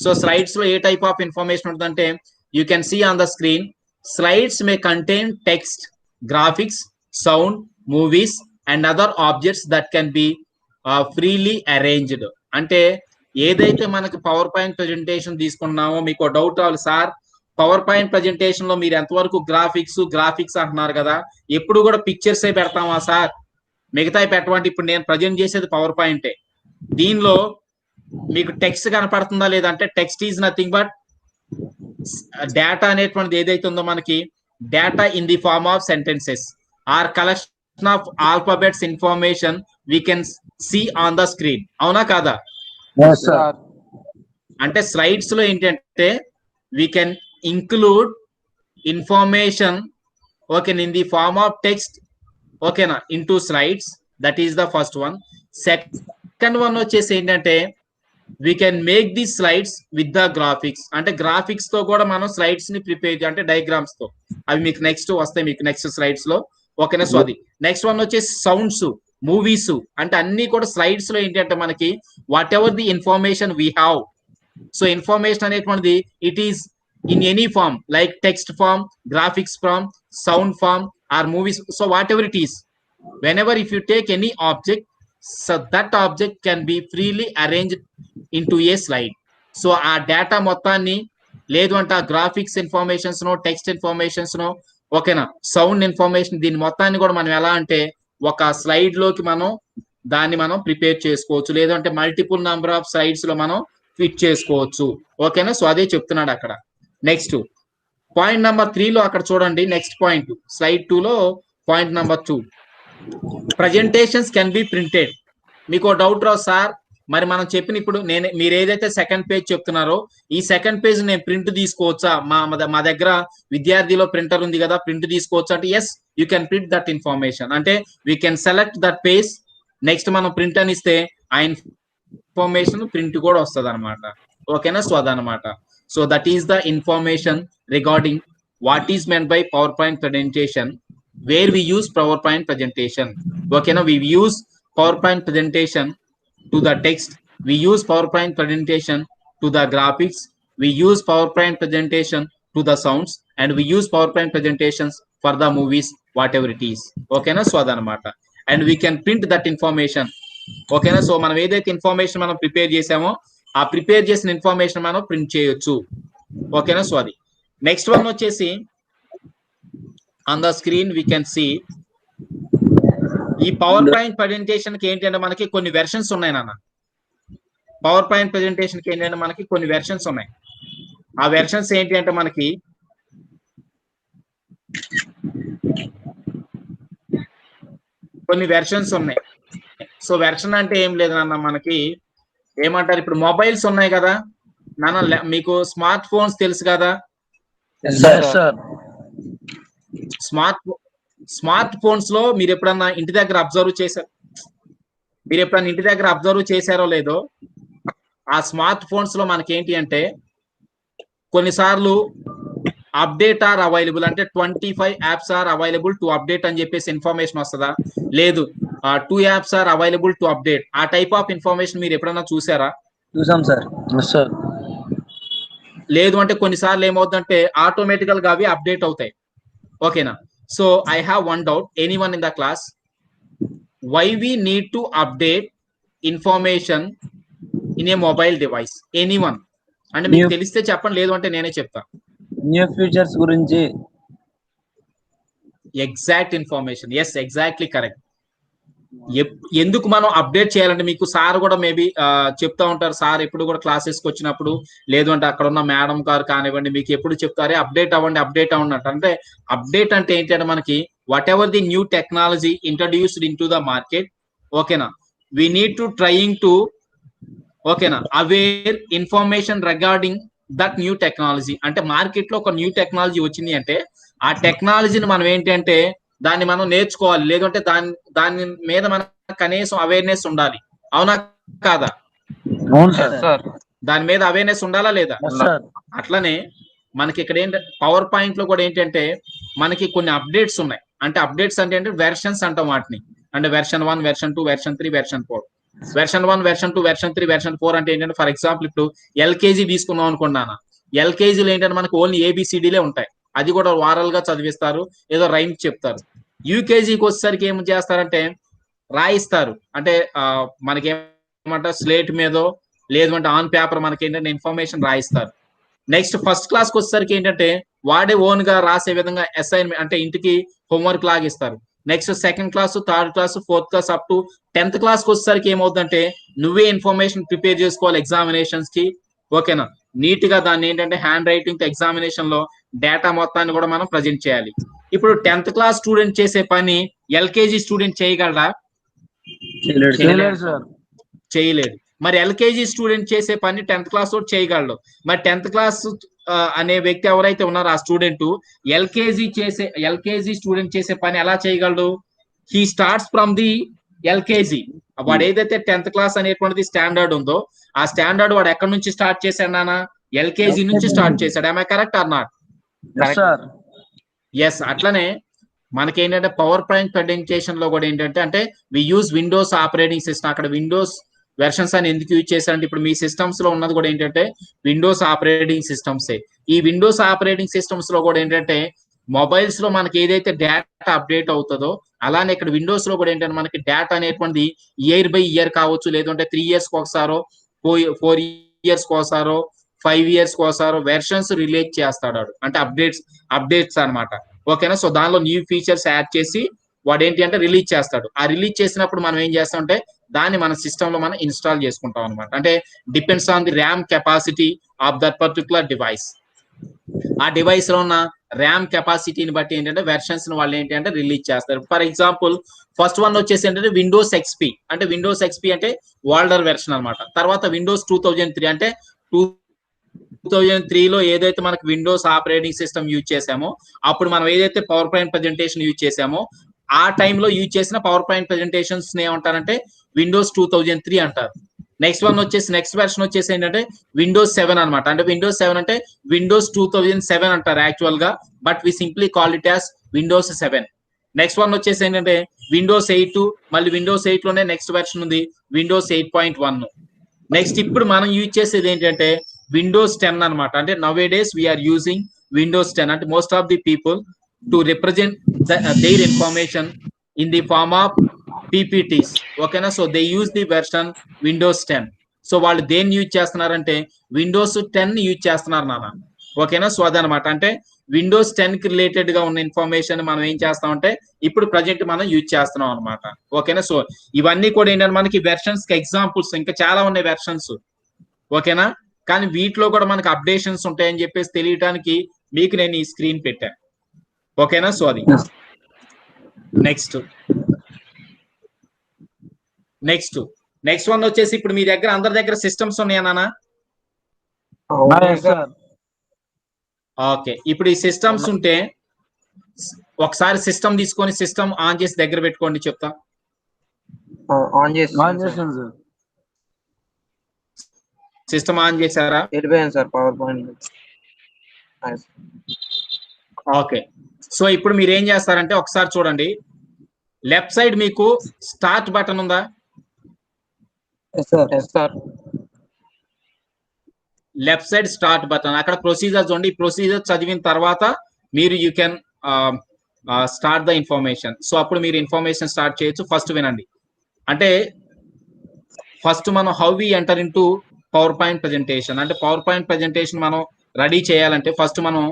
సో స్లైడ్స్ లో ఏ టైప్ ఆఫ్ ఇన్ఫర్మేషన్ ఉంటుంది అంటే you can see on the screen slides may contain text, graphics, sound, movies and other objects that can be freely arranged. అంటే ఏదైతే మనకి power point presentation తీసుకున్నామో మీకు doubt రావాలి, sir power point presentation లో మీరు ఎంతవరకు గ్రాఫిక్స్ అంటున్నారు కదా, ఎప్పుడు కూడా పిక్చర్స్ పెడతామా సార్, మిగతా పెట్టమంటే ఇప్పుడు నేను ప్రజెంట్ చేసేది పవర్ పాయింటే. దీనిలో మీకు టెక్స్ట్ కనపడుతుందా లేదంటే text is nothing but data అనేటువంటిది ఏదైతే ఉందో మనకి data in the form of sentences or collection of alphabets information we can see on the screen. అవునా కాదా? అంటే స్లైడ్స్ లో ఏంటంటే వీ కెన్ ఇంక్లూడ్ ఇన్ఫర్మేషన్ ఓకేనా in the form of text ఓకేనా into slides. That is the first one. Second one వచ్చేసి ఏంటంటే we can make these slides with the graphics. అంటే గ్రాఫిక్స్ తో కూడా మనం స్లైడ్స్ ని ప్రిపేర్ అంటే డయాగ్రామ్స్ తో అవి మీకు నెక్స్ట్ వస్తాయి మీకు నెక్స్ట్ స్లైడ్స్ లో ఓకేనా. సో అది నెక్స్ట్ వన్ వచ్చేసి సౌండ్స్ మూవీస్ అంటే అన్ని కూడా స్లైడ్స్ లో ఏంటంటే మనకి whatever the information we have. So information అనేటువంటిది it is in any form like text form, graphics form, sound form or movies. So whatever it is whenever if you take any object, so that object can be freely arranged into a slide. So ఆ data మొత్తాన్ని లేదు అంటే ఆ graphics informations నో text informations నో ఓకేనా sound information దీని మొత్తాన్ని కూడా మనం ఎలా అంటే ఒక స్లైడ్ లోకి మనం దాన్ని మనం ప్రిపేర్ చేసుకోవచ్చు లేదంటే మల్టిపుల్ నెంబర్ ఆఫ్ స్లైడ్స్ లో మనం ఫిట్ చేసుకోవచ్చు ఓకేనా. సో అదే చెప్తున్నాడు అక్కడ. నెక్స్ట్ పాయింట్ నెంబర్ 3 లో అక్కడ చూడండి నెక్స్ట్ పాయింట్ స్లైడ్ 2 లో point number 2 presentations can be printed. మీకు డౌట్ రావు సార్ మరి మనం చెప్పిన ఇప్పుడు మీరు ఏదైతే సెకండ్ పేజ్ చెప్తున్నారో ఈ సెకండ్ పేజ్ నేను ప్రింట్ తీసుకోవచ్చా మా దగ్గర విద్యార్థిలో ప్రింటర్ ఉంది కదా ప్రింట్ తీసుకోవచ్చా అంటే yes you can print that information. అంటే we can select that page next మనం ప్రింట్ అని ఇస్తే ఆ ఇన్ఫర్మేషన్ ప్రింట్ కూడా వస్తుంది అనమాట ఓకేనా. సో అదనమాట. So that is the information regarding what is men by power point presentation where we use PowerPoint presentation. Okay, now we use PowerPoint presentation to the text, we use PowerPoint presentation to the graphics, we use PowerPoint presentation to the sounds, and we use PowerPoint presentations for the movies, whatever it is. Okay, na so adanamata. And we can print that information. Okay, na so మనం ఏదైతే information మనం prepare చేసామో ఆ prepare చేసిన information మనం print చేయొచ్చు ఓకేనా. So అది నెక్స్ట్ వన్ వచ్చేసి on the screen we can see ఈ పవర్ పాయింట్ ప్రెజెంటేషన్ కి ఏంటంటే మనకి కొన్ని వెర్షన్స్ ఉన్నాయి నాన్న. పవర్ పాయింట్ ప్రెజెంటేషన్ కి ఏంటంటే మనకి కొన్ని వెర్షన్స్ ఉన్నాయి. ఆ వెర్షన్స్ ఏంటి అంటే మనకి కొన్ని వెర్షన్స్ ఉన్నాయి. సో వెర్షన్ అంటే ఏం లేదు నాన్న మనకి ఏమంటారు ఇప్పుడు మొబైల్స్ ఉన్నాయి కదా నాన్న మీకు స్మార్ట్ ఫోన్స్ తెలుసు కదా. స్మార్ట్ ఫోన్స్ లో మీరు ఎప్పుడన్నా ఇంటి దగ్గర అబ్జర్వ్ చేశారో లేదో ఆ స్మార్ట్ ఫోన్స్ లో మనకేంటి అంటే కొన్నిసార్లు అప్డేట్ ఆర్ అవైలబుల్ అంటే 25 apps are available to update అని చెప్పేసి ఇన్ఫర్మేషన్ వస్తుందా లేదు 2 apps are available to update ఆ టైప్ ఆఫ్ ఇన్ఫర్మేషన్ మీరు ఎప్పుడన్నా చూసారా? చూసాం సార్. లేదు అంటే కొన్నిసార్లు ఏమవుతుందంటే ఆటోమేటికల్ గా అవి అప్డేట్ అవుతాయి ఓకేనా. So I have one doubt, anyone in the class, why we need to update information in a mobile device? Anyone? అంటే మీకు తెలిస్తే చెప్పండి లేదు అంటే నేనే చెప్తా. న్యూ ఫీచర్స్ గురించి exact information yes exactly correct. ఎందుకు మనం అప్డేట్ చేయాలంటే మీకు సార్ కూడా మేబీ చెప్తా ఉంటారు సార్ ఎప్పుడు కూడా క్లాసెస్కి వచ్చినప్పుడు లేదు అంటే అక్కడ ఉన్న మేడం గారు కానివ్వండి మీకు ఎప్పుడు చెప్తారే అప్డేట్ అవ్వండి అంటే అప్డేట్ అంటే ఏంటి అంటే మనకి whatever the new technology introduced into the market ఓకేనా we need to trying to ఓకేనా aware information regarding that new technology. అంటే మార్కెట్ లో ఒక న్యూ టెక్నాలజీ వచ్చింది అంటే ఆ టెక్నాలజీని మనం ఏంటి అంటే దాన్ని మనం నేర్చుకోవాలి లేదంటే దాని మీద మనకు కనీసం అవేర్నెస్ ఉండాలి అవునా కాదా? దాని మీద అవేర్నెస్ ఉండాలా లేదా? అట్లనే మనకి ఇక్కడ ఏంటంటే పవర్ పాయింట్ లో కూడా ఏంటంటే మనకి కొన్ని అప్డేట్స్ ఉన్నాయి. అంటే అప్డేట్స్ అంటే వెర్షన్స్ అంటాం వాటిని. అంటే version 1, version 2, version 3, version 4. Version 1, version 2, version 3, version 4 అంటే ఏంటంటే ఫర్ ఎగ్జాంపుల్ ఇప్పుడు ఎల్కేజీ తీసుకున్నాం అనుకున్నాను. ఎల్కేజీలో ఏంటంటే మనకి ఓన్లీ ఏబిసిడీలే ఉంటాయి. అది కూడా వారల్ గా చదివిస్తారు ఏదో రైమ్ చెప్తారు. యూకేజీకి వచ్చేసరికి ఏం చేస్తారంటే రాయిస్తారు. అంటే మనకి ఏమంటారు స్లేట్ మీదో లేదు అంటే ఆన్ పేపర్ మనకి ఏంటంటే ఇన్ఫర్మేషన్ రాయిస్తారు. నెక్స్ట్ ఫస్ట్ క్లాస్కి వచ్చేసరికి ఏంటంటే వాడే ఓన్ గా రాసే విధంగా అసైన్మెంట్ అంటే ఇంటికి హోంవర్క్ లాగిస్తారు. Next second class, third class, fourth class up to 10th class కి వచ్చేసరికి ఏమవుతుందంటే నువ్వే ఇన్ఫర్మేషన్ ప్రిపేర్ చేసుకోవాలి ఎగ్జామినేషన్స్ కి. ఓకేనా, నీట్ గా దాన్ని ఏంటంటే హ్యాండ్ రైటింగ్ తో ఎగ్జామినేషన్ లో డేటా మొత్తాన్ని కూడా మనం ప్రజెంట్ చేయాలి. ఇప్పుడు 10th క్లాస్ స్టూడెంట్ చేసే పని ఎల్కేజీ స్టూడెంట్ చేయగలరా? చేయలేడు. మరి ఎల్కేజీ స్టూడెంట్ చేసే పని 10th క్లాస్ తోటి చేయగలడు. మరి 10th క్లాస్ అనే వ్యక్తి ఎవరైతే ఉన్నారో ఆ స్టూడెంట్ ఎల్కేజీ స్టూడెంట్ చేసే పని ఎలా చేయగలడు? He starts from the LKG. వాడు ఏదైతే 10th క్లాస్ అనేటువంటిది స్టాండర్డ్ ఉందో ఆ స్టాండర్డ్ వాడు ఎక్కడి నుంచి స్టార్ట్ చేశాడు నాన్న? ఎల్కేజీ నుంచి స్టార్ట్ చేశాడు. am I correct or not? Yes. అట్లనే మనకేంటంటే పవర్ పాయింట్ ప్రెజెంటేషన్ లో కూడా ఏంటంటే అంటే we use Windows operating system. అక్కడ విండోస్ వెర్షన్స్ అని ఎందుకు యూజ్ చేశారంటే ఇప్పుడు మీ సిస్టమ్స్ లో ఉన్నది కూడా ఏంటంటే విండోస్ ఆపరేటింగ్ సిస్టమ్సే. ఈ విండోస్ ఆపరేటింగ్ సిస్టమ్స్ లో కూడా ఏంటంటే మొబైల్స్ లో మనకి ఏదైతే డేటా అప్డేట్ అవుతుందో అలానే ఇక్కడ విండోస్ లో కూడా ఏంటంటే మనకి డేటా అనేటువంటిది ఇయర్ బై ఇయర్ కావచ్చు, లేదంటే 3 years కోసారో 4 years కోసారో 5 years కోసారో వెర్షన్స్ రిలీజ్ చేస్తాడు. అంటే అప్డేట్స్ అన్నమాట. ఓకేనా, సో దానిలో న్యూ ఫీచర్స్ యాడ్ చేసి వాడు ఏంటి అంటే రిలీజ్ చేస్తాడు. ఆ రిలీజ్ చేసినప్పుడు మనం ఏం చేస్తామంటే దాన్ని మన సిస్టమ్ లో మనం ఇన్స్టాల్ చేసుకుంటాం అనమాట. అంటే depends on the RAM capacity of that particular device. ఆ డివైస్ లో ఉన్న ర్యామ్ కెపాసిటీని బట్టి ఏంటంటే వెర్షన్స్ వాళ్ళు ఏంటి అంటే రిలీజ్ చేస్తారు. ఫర్ ఎగ్జాంపుల్ ఫస్ట్ వన్ వచ్చేసి ఏంటంటే విండోస్ ఎక్స్పీ. అంటే విండోస్ ఎక్స్పీ అంటే ఓల్డర్ వెర్షన్ అనమాట. తర్వాత విండోస్ 2003 అంటే 2003 లో ఏదైతే మనకి విండోస్ ఆపరేటింగ్ సిస్టమ్ యూజ్ చేసామో అప్పుడు మనం ఏదైతే పవర్ పాయింట్ ప్రెజెంటేషన్ యూజ్ చేసామో ఆ టైంలో యూజ్ చేసిన పవర్ పాయింట్ ప్రెజెంటేషన్స్ ఏమంటారంటే విండోస్ 2003 అంటారు. నెక్స్ట్ వెర్షన్ వచ్చేసి ఏంటంటే విండోస్ 7 అనమాట. అంటే విండోస్ 7 అంటే విండోస్ 2007 అంటారు యాక్చువల్ గా, but we simply call it as Windows 7. Next one వచ్చేసి ఏంటంటే విండోస్ 8. మళ్ళీ విండోస్ 8 లోనే నెక్స్ట్ వెర్షన్ ఉంది విండోస్ 8.1. నెక్స్ట్ ఇప్పుడు మనం యూజ్ చేసేది ఏంటంటే విండోస్ 10 అనమాట. అంటే నవ్ ఏ డేస్ వీఆర్ యూజింగ్ విండోస్ 10. అంటే most of the people to represent their information in the form of PPTs. ఓకేనా, so they use the version Windows 10. సో వాళ్ళు దేన్ని యూజ్ చేస్తున్నారంటే విండోస్ 10 యూజ్ చేస్తున్నారు నాన్న. ఓకేనా, సో అదనమాట. అంటే విండోస్ 10 కి రిలేటెడ్ గా ఉన్న ఇన్ఫర్మేషన్ మనం ఏం చేస్తామంటే ఇప్పుడు ప్రజెంట్ మనం యూజ్ చేస్తున్నాం అనమాట. ఓకేనా, సో ఇవన్నీ కూడా ఏంటంటే మనకి వెర్షన్స్ కి ఎగ్జాంపుల్స్ ఇంకా చాలా ఉన్నాయి వెర్షన్స్. ఓకేనా, కానీ వీటిలో కూడా మనకి అప్డేషన్స్ ఉంటాయని చెప్పేసి తెలియడానికి మీకు నేను ఈ స్క్రీన్ పెట్టాను. ఓకేనా, సో అది నెక్స్ట్ వన్ వచ్చేసి ఇప్పుడు మీ దగ్గర అందరి దగ్గర సిస్టమ్స్ ఉన్నాయా నాన్న? ఓకే, ఇప్పుడు ఈ సిస్టమ్స్ ఉంటే ఒకసారి సిస్టమ్ తీసుకొని సిస్టమ్ ఆన్ చేసి దగ్గర పెట్టుకోండి చెప్తా. సిస్టమ్ ఆన్ చేశారా? Power point. ఓకే, సో ఇప్పుడు మీరు ఏం చేస్తారంటే ఒకసారి చూడండి, లెఫ్ట్ సైడ్ మీకు స్టార్ట్ బటన్ ఉందా? లెఫ్ట్ సైడ్ స్టార్ట్ బటన్, అక్కడ ప్రొసీజర్ చూడండి. ఈ ప్రొసీజర్ చదివిన తర్వాత మీరు you can start the information. So అప్పుడు మీరు ఇన్ఫర్మేషన్ స్టార్ట్ చేయొచ్చు. ఫస్ట్ వినండి. అంటే ఫస్ట్ మనం how we enter into power point presentation. అంటే పవర్ పాయింట్ ప్రెజెంటేషన్ మనం రెడీ చేయాలంటే ఫస్ట్ మనం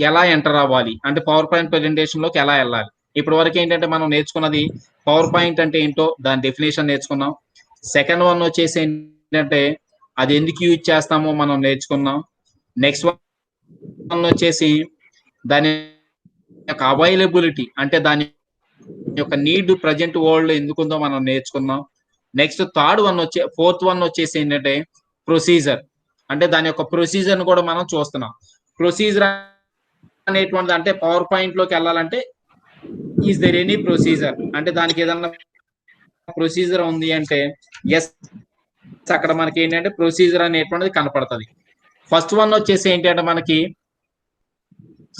ఎలా ఎంటర్ అవ్వాలి, అంటే పవర్ పాయింట్ ప్రెజెంటేషన్ లోకి ఎలా వెళ్ళాలి. ఇప్పటి వరకు ఏంటంటే మనం నేర్చుకున్నది పవర్ పాయింట్ అంటే ఏంటో దాని డెఫినేషన్ నేర్చుకున్నాం. సెకండ్ వన్ వచ్చేసి ఏంటంటే అది ఎందుకు యూజ్ చేస్తామో మనం నేర్చుకున్నాం. నెక్స్ట్ వన్ వచ్చేసి దాని యొక్క అవైలబిలిటీ, అంటే దాని యొక్క నీడ్ ప్రజెంట్ వరల్డ్ ఎందుకుందో మనం నేర్చుకున్నాం. నెక్స్ట్ ఫోర్త్ వన్ వచ్చేసి ఏంటంటే ప్రొసీజర్. అంటే దాని యొక్క ప్రొసీజర్ కూడా మనం చూస్తున్నాం. ప్రొసీజర్ అనేటువంటిది అంటే పవర్ పాయింట్ లోకి వెళ్ళాలంటే ఈజ్ దేర్ ఎనీ ప్రొసీజర్, అంటే దానికి ఏదన్నా ప్రొసీజర్ ఉంది అంటే ఎస్, అక్కడ మనకి ఏంటంటే ప్రొసీజర్ అనేటువంటిది కనపడుతుంది. ఫస్ట్ వన్ వచ్చేసి ఏంటంటే మనకి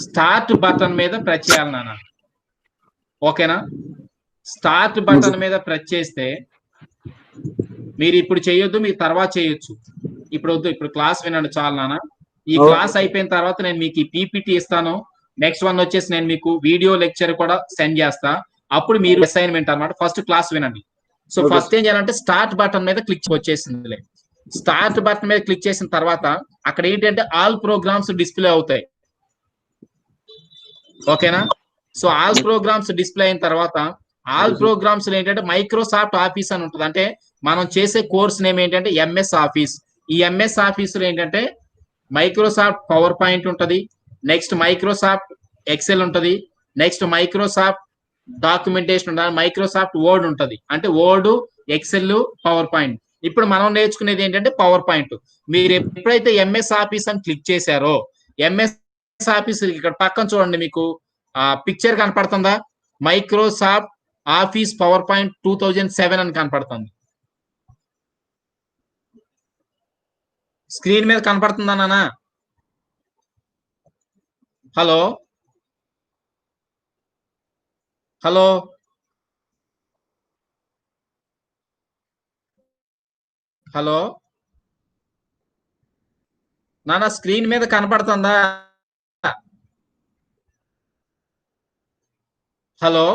స్టార్ట్ బటన్ మీద ప్రెస్ చేయాలి నాన్న. ఓకేనా, స్టార్ట్ బటన్ మీద ప్రెస్ చేస్తే మీరు ఇప్పుడు చేయొద్దు, మీరు తర్వాత చేయొచ్చు. ఇప్పుడు వద్దు, ఇప్పుడు క్లాస్ వినండి చాలు నాన్న. ఈ క్లాస్ అయిపోయిన తర్వాత నేను మీకు ఈ పీపీటీ ఇస్తాను. నెక్స్ట్ వన్ వచ్చేసి నేను మీకు వీడియో లెక్చర్ కూడా సెండ్ చేస్తా. అప్పుడు మీరు అసైన్మెంట్ అన్నమాట. ఫస్ట్ క్లాస్ వినండి. సో ఫస్ట్ ఏం చేయాలంటే స్టార్ట్ బటన్ మీద క్లిక్ వచ్చేసింది. స్టార్ట్ బటన్ మీద క్లిక్ చేసిన తర్వాత అక్కడ ఏంటంటే ఆల్ ప్రోగ్రామ్స్ డిస్ప్లే అవుతాయి. ఓకేనా, సో ఆల్ ప్రోగ్రామ్స్ డిస్ప్లే అయిన తర్వాత ఆల్ ప్రోగ్రామ్స్ ఏంటంటే మైక్రోసాఫ్ట్ ఆఫీస్ అని ఉంటుంది. అంటే మనం చేసే కోర్స్ నేమ్ ఏంటంటే ఎంఎస్ ఆఫీస్. ఈ ఎంఎస్ ఆఫీస్ లో ఏంటంటే మైక్రోసాఫ్ట్ పవర్ పాయింట్ ఉంటది, నెక్స్ట్ మైక్రోసాఫ్ట్ ఎక్సెల్ ఉంటది, నెక్స్ట్ మైక్రోసాఫ్ట్ డాక్యుమెంటేషన్ ఉండాలి, మైక్రోసాఫ్ట్ వర్డ్ ఉంటది. అంటే వర్డ్, ఎక్సెల్, పవర్ పాయింట్. ఇప్పుడు మనం నేర్చుకునేది ఏంటంటే పవర్ పాయింట్. మీరు ఎప్పుడైతే ఎంఎస్ ఆఫీస్ అని క్లిక్ చేశారో ఎంఎస్ ఆఫీస్ ఇక్కడ పక్కన చూడండి, మీకు పిక్చర్ కనపడుతుందా? మైక్రోసాఫ్ట్ ఆఫీస్ పవర్ పాయింట్ 2007 అని కనపడుతుంది. స్క్రీన్ మీద కనపడుతుందా నాన్న? హలో హలో హలో నాన్న, స్క్రీన్ మీద కనపడుతుందా? Hello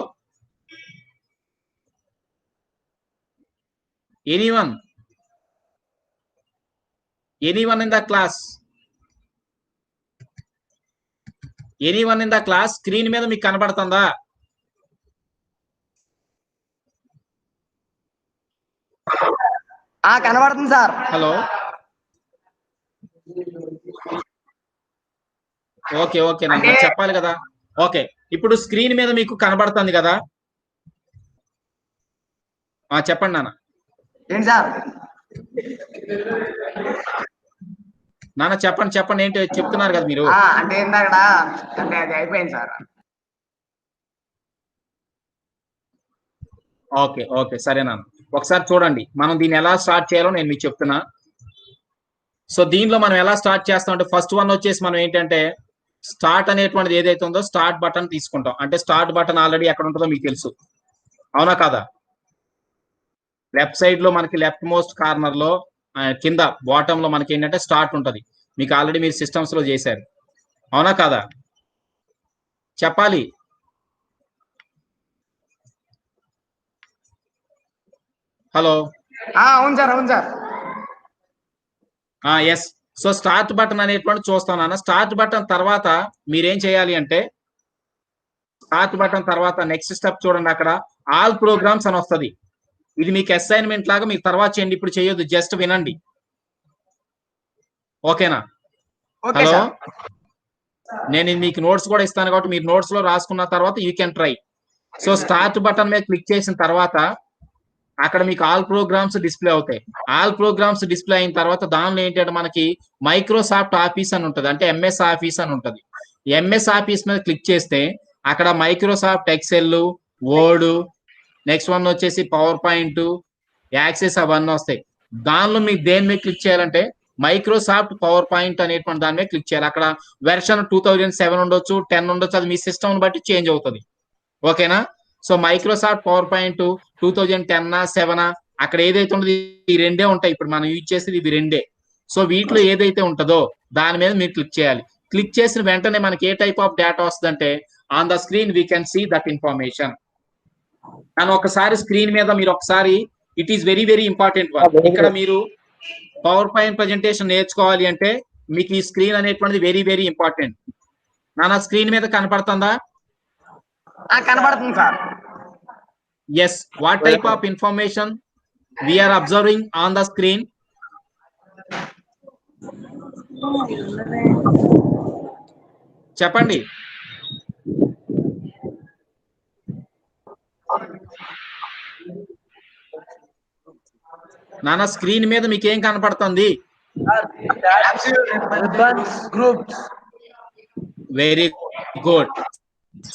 anyone in the class? Anyone in the class? Screen మీద మీకు కనబడుతుందా? కనబడుతుంది సార్. హలో ఓకే ఓకే నాకు చెప్పాలి కదా. ఓకే, ఇప్పుడు స్క్రీన్ మీద మీకు కనబడుతుంది కదా? చెప్పండి నాన్న. ఏంటి సార్? నాన్న చెప్పండి చెప్పండి, ఏంటి చెప్తున్నారు కదా మీరు? అంటే ఇందాక అంటే అది అయిపోయింది సార్. ఓకే ఓకే సరే నాన్న, ఒకసారి చూడండి మనం దీన్ని ఎలా స్టార్ట్ చేయాలో నేను మీకు చెప్తున్నా. సో దీనిలో మనం ఎలా స్టార్ట్ చేస్తాం అంటే ఫస్ట్ వన్ వచ్చేసి మనం ఏంటంటే స్టార్ట్ అనేటువంటిది ఏదైతే ఉందో స్టార్ట్ బటన్ తీసుకుంటాం. అంటే స్టార్ట్ బటన్ ఆల్రెడీ ఎక్కడ ఉంటుందో మీకు తెలుసు, అవునా కదా? లెఫ్ట్ సైడ్ లో మనకి లెఫ్ట్ మోస్ట్ కార్నర్ లో కింద బాటమ్ లో మనకి ఏంటంటే స్టార్ట్ ఉంటది. మీకు ఆల్రెడీ మీరు సిస్టమ్స్ లో చేశారు, అవునా కదా? చెప్పాలి. హలో అవును సార్, అవును sir. Yes. So start button అనేటువంటి చూస్తాను అన్న. స్టార్ట్ బటన్ తర్వాత మీరేం చేయాలి అంటే స్టార్ట్ బటన్ తర్వాత నెక్స్ట్ స్టెప్ చూడండి, అక్కడ ఆల్ ప్రోగ్రామ్స్ అని వస్తుంది. ఇది మీకు అసైన్మెంట్ లాగా మీకు తర్వాత చేయండి, ఇప్పుడు చేయొద్దు, జస్ట్ వినండి, ఓకేనా? హలో, నేను మీకు నోట్స్ కూడా ఇస్తాను కాబట్టి మీరు నోట్స్ లో రాసుకున్న తర్వాత you can try. So start button మీద క్లిక్ చేసిన తర్వాత అక్కడ మీకు ఆల్ ప్రోగ్రామ్స్ డిస్ప్లే అవుతాయి. ఆల్ ప్రోగ్రామ్స్ డిస్ప్లే అయిన తర్వాత దానిలో ఏంటంటే మనకి మైక్రోసాఫ్ట్ ఆఫీస్ అని ఉంటుంది, అంటే ఎంఎస్ ఆఫీస్ అని ఉంటుంది. ఎంఎస్ ఆఫీస్ మీద క్లిక్ చేస్తే అక్కడ Microsoft Excel, word, next one వచ్చేసి పవర్ పాయింట్, యాక్సెస్ అవన్నీ వస్తాయి. దానిలో మీకు దేని మీద క్లిక్ చేయాలంటే మైక్రోసాఫ్ట్ పవర్ పాయింట్ అనేటువంటి దాని మీద క్లిక్ చేయాలి. అక్కడ వెర్షన్ 2007 ఉండొచ్చు, 10 ఉండొచ్చు, అది మీ సిస్టమ్ బట్టి చేంజ్ అవుతుంది, ఓకేనా? సో మైక్రోసాఫ్ట్ పవర్ పాయింట్ 2010 7 అక్కడ ఏదైతే ఉండదు ఈ రెండే ఉంటాయి. ఇప్పుడు మనం యూజ్ చేసేది ఇవి రెండే. సో వీటిలో ఏదైతే ఉంటుందో దాని మీద మీరు క్లిక్ చేయాలి. క్లిక్ చేసిన వెంటనే మనకి ఏ టైప్ ఆఫ్ డేటా వస్తుందంటే on the screen we can see that information. అని ఒకసారి స్క్రీన్ మీద మీరు ఒకసారి, it is very very important one. ఇక్కడ మీరు పవర్ పాయింట్ ప్రెజెంటేషన్ నేర్చుకోవాలి అంటే మీకు ఈ స్క్రీన్ అనేటువంటిది వెరీ వెరీ ఇంపార్టెంట్. నాన్న స్క్రీన్ మీద కనపడుతుందా? కనబడుతుంది sir. Yes, what type of information we are observing on the screen? చెప్పండి. నాన్న స్క్రీన్ మీద మీకు ఏం కనపడుతుంది? Very good.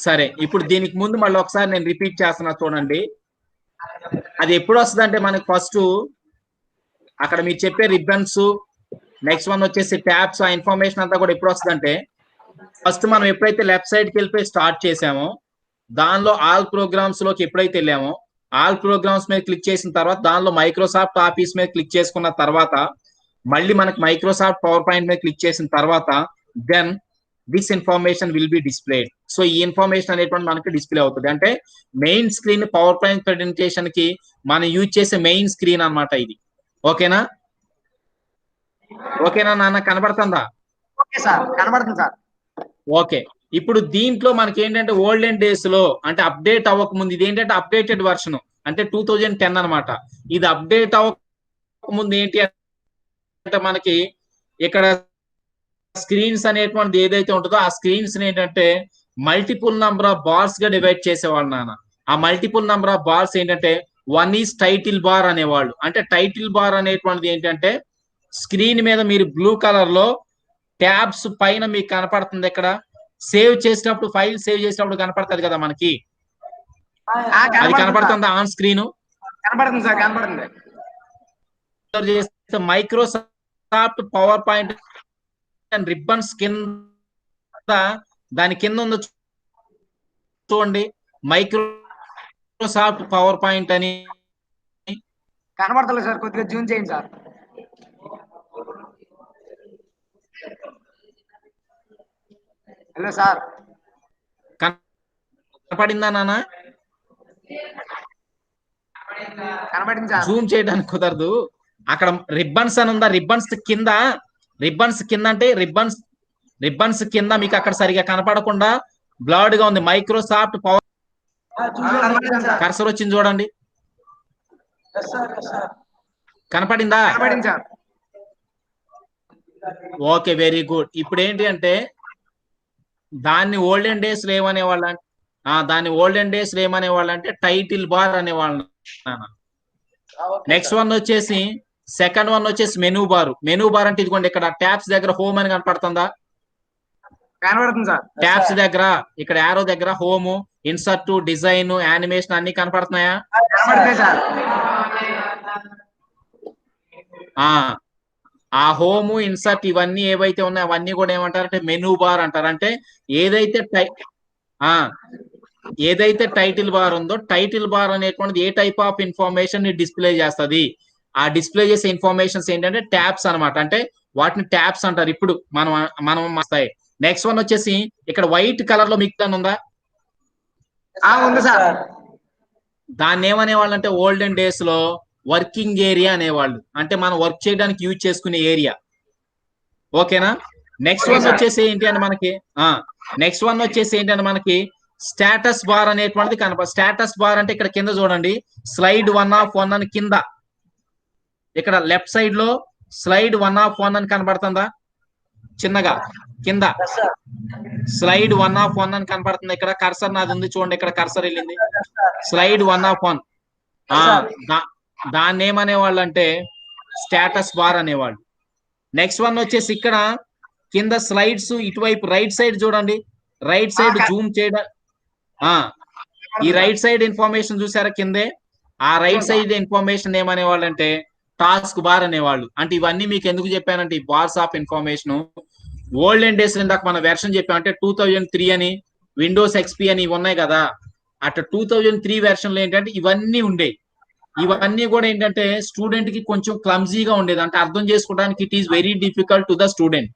సరే, ఇప్పుడు దీనికి ముందు మళ్ళీ ఒకసారి నేను రిపీట్ చేస్తున్నా చూడండి. అది ఎప్పుడు వస్తుంది అంటే మనకి ఫస్ట్ అక్కడ మీరు చెప్పే రిబ్బన్స్, నెక్స్ట్ వన్ వచ్చేసి ట్యాబ్స్, ఆ ఇన్ఫర్మేషన్ అంతా కూడా ఎప్పుడు వస్తుంది అంటే ఫస్ట్ మనం ఎప్పుడైతే లెఫ్ట్ సైడ్కి వెళ్ళిపోయి స్టార్ట్ చేసామో దానిలో ఆల్ ప్రోగ్రామ్స్ లోకి ఎప్పుడైతే వెళ్ళామో ఆల్ ప్రోగ్రామ్స్ మీద క్లిక్ చేసిన తర్వాత దానిలో మైక్రోసాఫ్ట్ ఆఫీస్ మీద క్లిక్ చేసుకున్న తర్వాత మళ్ళీ మనకి మైక్రోసాఫ్ట్ పవర్ పాయింట్ మీద క్లిక్ చేసిన తర్వాత then this information will be displayed. So ఈ ఇన్ఫర్మేషన్ అనేటువంటి మనకి డిస్ప్లే అవుతుంది. అంటే main screen Power point presentation కి మనం యూజ్ చేసే మెయిన్ స్క్రీన్ అన్నమాట ఇది, ఓకేనా? ఓకేనా నాన్న, కనబడుతుందా? ఓకే సార్, కనబడుతుంది సార్. ఓకే, ఇప్పుడు దీంట్లో మనకి ఏంటంటే ఓల్డెన్ డేస్ లో అంటే అప్డేట్ అవ్వక ముందు ఇది ఏంటంటే అప్డేటెడ్ వర్షన్ అంటే 2010 అనమాట. ఇది అప్డేట్ అవ్వక ముందు ఏంటి అంటే మనకి ఇక్కడ స్క్రీన్స్ అనేటువంటిది ఏదైతే ఉంటుందో ఆ స్క్రీన్స్ ఏంటంటే మల్టిపుల్ నంబర్ ఆఫ్ బార్స్ గా డివైడ్ చేసేవాళ్ళు నాన్న. ఆ మల్టిపుల్ నంబర్ ఆఫ్ బార్స్ ఏంటంటే 1 ఈజ్ టైటిల్ బార్ అనేవాళ్ళు. అంటే టైటిల్ బార్ అనేటువంటిది ఏంటంటే స్క్రీన్ మీద మీరు బ్లూ కలర్ లో ట్యాబ్స్ పైన మీకు కనపడుతుంది. ఇక్కడ సేవ్ చేసినప్పుడు ఫైల్ సేవ్ చేసినప్పుడు కనపడుతుంది కదా మనకి, అది కనపడుతుందా ఆన్ స్క్రీన్? కనపడుతుంది సార్, కనపడుతుంది. మైక్రోసాఫ్ట్ పవర్ పాయింట్ రిబ్బన్స్ కింద దాని కింద ఉందో చూడండి, మైక్రోసాఫ్ట్ పవర్ పాయింట్ అని కనపడతలేదు సార్, కొద్దిగా జూమ్ చేయండి సార్. హలో సార్, కనపడిందా నాన్న? కనపడింది సార్. జూమ్ చేయడానికి కుదరదు. అక్కడ రిబ్బన్స్ అని ఉందా, రిబ్బన్స్ కింద అంటే రిబ్బన్స్ కింద మీకు అక్కడ సరిగా కనపడకుండా బ్లర్డ్ గా ఉంది మైక్రోసాఫ్ట్ పవర్ కర్సర్ వచ్చింది చూడండి, కనపడిందా? కనపడింది సార్. Okay, very good. ఇప్పుడు ఏంటి అంటే దాన్ని ఓల్డెన్ డేస్ లో ఏమనేవాళ్ళ, దాన్ని ఓల్డెన్ డేస్ లో ఏమనేవాళ్ళు అంటే టైటిల్ బార్ అనేవాళ్ళు. నెక్స్ట్ వన్ వచ్చేసి సెకండ్ వన్ వచ్చేసి మెనూ బార్. మెనూ బార్ అంటే ఇదిగోండి ఇక్కడ ట్యాబ్స్ దగ్గర హోమ్ అని కనపడుతుందా? కనపడుతుంది సార్. ట్యాబ్స్ దగ్గర ఇక్కడ యారో దగ్గర హోమ్, ఇన్సర్ట్, డిజైన్, యానిమేషన్ అన్ని కనపడుతున్నాయా? కనపడుతుంది సార్. ఆ హోమ్, ఇన్సర్ట్ ఇవన్నీ ఏవైతే ఉన్నాయో అవన్నీ కూడా ఏమంటారంటే మెనూ బార్ అంటారు. అంటే ఏదైతే టైటిల్ బార్ ఉందో టైటిల్ బార్ అనేటువంటిది ఏ టైప్ ఆఫ్ ఇన్ఫర్మేషన్ ని డిస్ప్లే చేస్తుంది, ఆ డిస్ప్లే చేసే ఇన్ఫర్మేషన్స్ ఏంటంటే ట్యాబ్స్ అనమాట. అంటే వాటిని ట్యాబ్స్ అంటారు. ఇప్పుడు మనం వస్తాయి. నెక్స్ట్ వన్ వచ్చేసి ఇక్కడ వైట్ కలర్ లో మీకు ఉందా? ఉంది సార్. దాన్ని ఏమనేవాళ్ళు అంటే ఓల్డెన్ డేస్ లో వర్కింగ్ ఏరియా అనేవాళ్ళు. అంటే మనం వర్క్ చేయడానికి యూజ్ చేసుకునే ఏరియా. ఓకేనా? నెక్స్ట్ వన్ వచ్చేసి ఏంటి అంటే మనకి స్టేటస్ బార్ అనేటువంటిది స్టేటస్ బార్ అంటే ఇక్కడ కింద చూడండి, స్లైడ్ 1 ఆఫ్ 1 అని కింద ఇక్కడ లెఫ్ట్ సైడ్ లో స్లైడ్ 1 ఆఫ్ 1 అని కనబడుతుందా? చిన్నగా కింద స్లైడ్ 1 ఆఫ్ 1 అని కనపడుతుంది. ఇక్కడ కర్సర్ నాది ఉంది చూడండి, ఇక్కడ కర్సర్ వెళ్ళింది. స్లైడ్ 1 ఆఫ్ 1 దాన్ని ఏమనేవాళ్ళు అంటే స్టేటస్ బార్ అనేవాళ్ళు. నెక్స్ట్ వన్ వచ్చేసి ఇక్కడ కింద స్లైడ్స్ ఇటువైపు రైట్ సైడ్ చూడండి, రైట్ సైడ్ జూమ్ చేయడం, ఈ రైట్ సైడ్ ఇన్ఫర్మేషన్ చూసారా కిందే, ఆ రైట్ సైడ్ ఇన్ఫర్మేషన్ ఏమనేవాళ్ళు అంటే టాస్క్ బార్ అనేవాళ్ళు. అంటే ఇవన్నీ మీకు ఎందుకు చెప్పానంటే ఈ bars of information olden days ఇందాక మన వెర్షన్ చెప్పాం అంటే 2003 అని, విండోస్ ఎక్స్పీ అని ఇవి ఉన్నాయి కదా. అట్లా 2003 వెర్షన్ లో ఏంటంటే ఇవన్నీ ఉండేవి. ఇవన్నీ కూడా ఏంటంటే స్టూడెంట్ కి కొంచెం క్లమ్జీగా ఉండేది, అంటే అర్థం చేసుకోవడానికి it is very difficult to the student.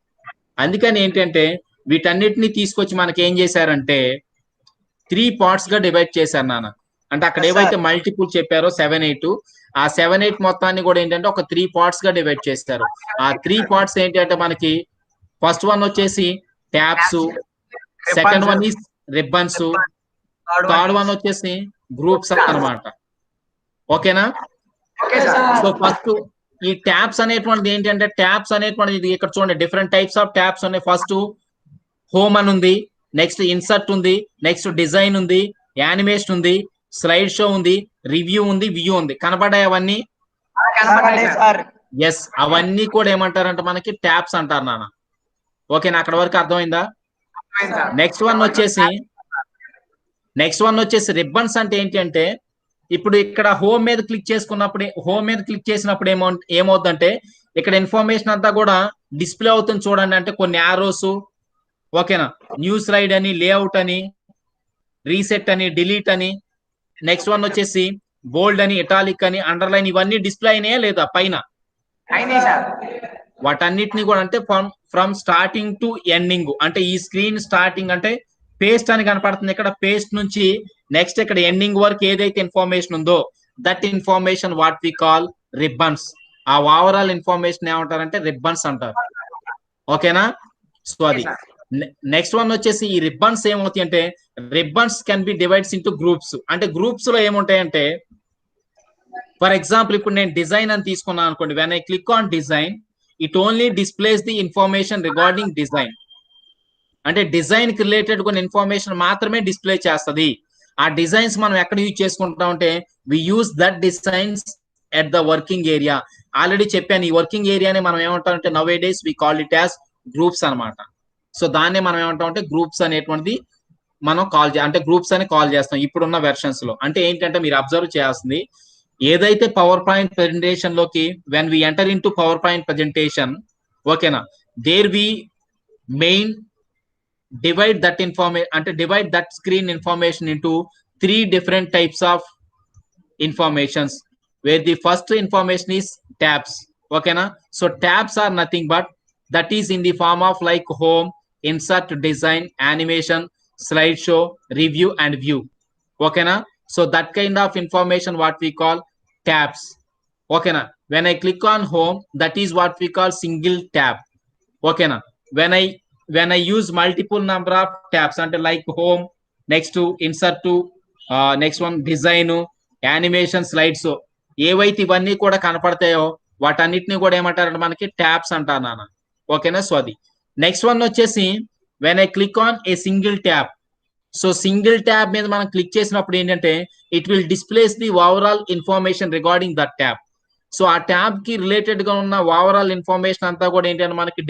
అందుకని ఏంటంటే వీటన్నిటిని తీసుకొచ్చి మనకి ఏం చేశారంటే 3 పార్ట్స్ గా డివైడ్ చేశారు నాన్న. అంటే అక్కడ ఏవైతే మల్టిపుల్ చెప్పారో 7, 8, ఆ 7, 8 మొత్తాన్ని కూడా ఏంటంటే ఒక 3 పార్ట్స్ గా డివైడ్ చేస్తారు. ఆ 3 పార్ట్స్ ఏంటి అంటే మనకి ఫస్ట్ వన్ వచ్చేసి tabs, second one is ribbons, third one వచ్చేసి గ్రూప్స్ అన్నమాట. ఓకేనా? సో ఫస్ట్ ఈ ట్యాబ్స్ అనేటువంటిది ఏంటంటే ట్యాబ్స్ అనేటువంటిది ఇక్కడ చూడండి డిఫరెంట్ టైప్స్ ఆఫ్ ట్యాబ్స్ ఉన్నాయి. ఫస్ట్ హోమ్ అని ఉంది, నెక్స్ట్ ఇన్సర్ట్ ఉంది, నెక్స్ట్ డిజైన్ ఉంది, యానిమేషన్ ఉంది, స్లైడ్ షో ఉంది, రివ్యూ ఉంది, వ్యూ ఉంది. కనపడాయి అవన్నీ? ఎస్, అవన్నీ కూడా ఏమంటారంటే మనకి ట్యాబ్స్ అంటారు నాన్న. ఓకేనా? అక్కడ వరకు అర్థమైందా? నెక్స్ట్ వన్ వచ్చేసి రిబ్బన్స్ అంటే ఏంటి అంటే ఇప్పుడు ఇక్కడ హోమ్ మీద క్లిక్ చేసినప్పుడు ఏమవుతుందంటే ఇక్కడ ఇన్ఫర్మేషన్ అంతా కూడా డిస్ప్లే అవుతుంది చూడండి. అంటే కొన్ని యారోస్, ఓకేనా, న్యూ స్లైడ్ అని, లేఅవుట్ అని, రీసెట్ అని, డిలీట్ అని, నెక్స్ట్ వన్ వచ్చేసి బోల్డ్ అని, ఇటాలిక్ అని, అండర్లైన్, ఇవన్నీ డిస్ప్లే అయినాయా లేదా పైన? వాటన్నిటిని కూడా అంటే ఫ్రమ్ స్టార్టింగ్ టు ఎండింగ్, అంటే ఈ స్క్రీన్ స్టార్టింగ్ అంటే పేస్ట్ అని కనపడుతుంది ఇక్కడ, పేస్ట్ నుంచి నెక్స్ట్ ఇక్కడ ఎండింగ్ వరకు ఏదైతే ఇన్ఫర్మేషన్ ఉందో that information what we call ribbons. ఆ ఓవరాల్ ఇన్ఫర్మేషన్ ఏమంటారంటే రిబ్బన్స్ అంటారు. ఓకేనా? సో అది నెక్స్ట్ వన్ వచ్చేసి ఈ రిబ్బన్స్ ఏమవుతాయి అంటే ribbons can be divides into groups. అంటే గ్రూప్స్ లో ఏముంటాయంటే ఫర్ ఎగ్జాంపుల్ ఇప్పుడు నేను డిజైన్ అని తీసుకున్నాను అనుకోండి. When I click on design it only displays the information regarding design. అంటే డిజైన్ కి రిలేటెడ్ కొన్ని ఇన్ఫర్మేషన్ మాత్రమే డిస్ప్లే చేస్తుంది. ఆ డిజైన్స్ మనం ఎక్కడ యూజ్ చేసుకుంటాం అంటే we use that designs at the working area. Already చెప్పాను ఈ వర్కింగ్ ఏరియాని మనం ఏమంటాం అంటే now A days we call it as groups అనమాట. సో దాన్నే మనం ఏమంటాం అంటే గ్రూప్స్ అనేటువంటిది మనం అంటే గ్రూప్స్ అని కాల్ చేస్తాం ఇప్పుడున్న వెర్షన్స్ లో. అంటే ఏంటంటే మీరు అబ్జర్వ్ చేయాల్సింది ఏదైతే పవర్ పాయింట్ ప్రెజెంటేషన్ లోకి when we enter into power point presentation ఓకేనా there we main divide that information అంటే divide that screen information into 3 different types of informations where the first information is tabs. Okay na? So tabs are nothing but that is in the form of like home, insert, design, animation, slideshow, review and view. Okay na? So that kind of information what we call tabs. Okay na? When I click on home, that is what we call single tab. Okay na? When I use multiple number of tabs అంటే like home, next to insert to next one design, animation, slides ఏవైతే ఇవన్నీ కూడా కనపడతాయో వాటన్నిటిని కూడా ఏమంటారంటే మనకి tabs అంటారు నాన్న. ఓకేనా? సో అది నెక్స్ట్ వన్ వచ్చేసి when I click on a single tab. So single tab మీద మనం క్లిక్ చేసినప్పుడు ఏంటంటే it will displays the overall information regarding that tab. So ఆ ట్యాబ్ కి రిలేటెడ్ గా ఉన్న ఓవరాల్ ఇన్ఫర్మేషన్ అంతా కూడా ఏంటంటే మనకి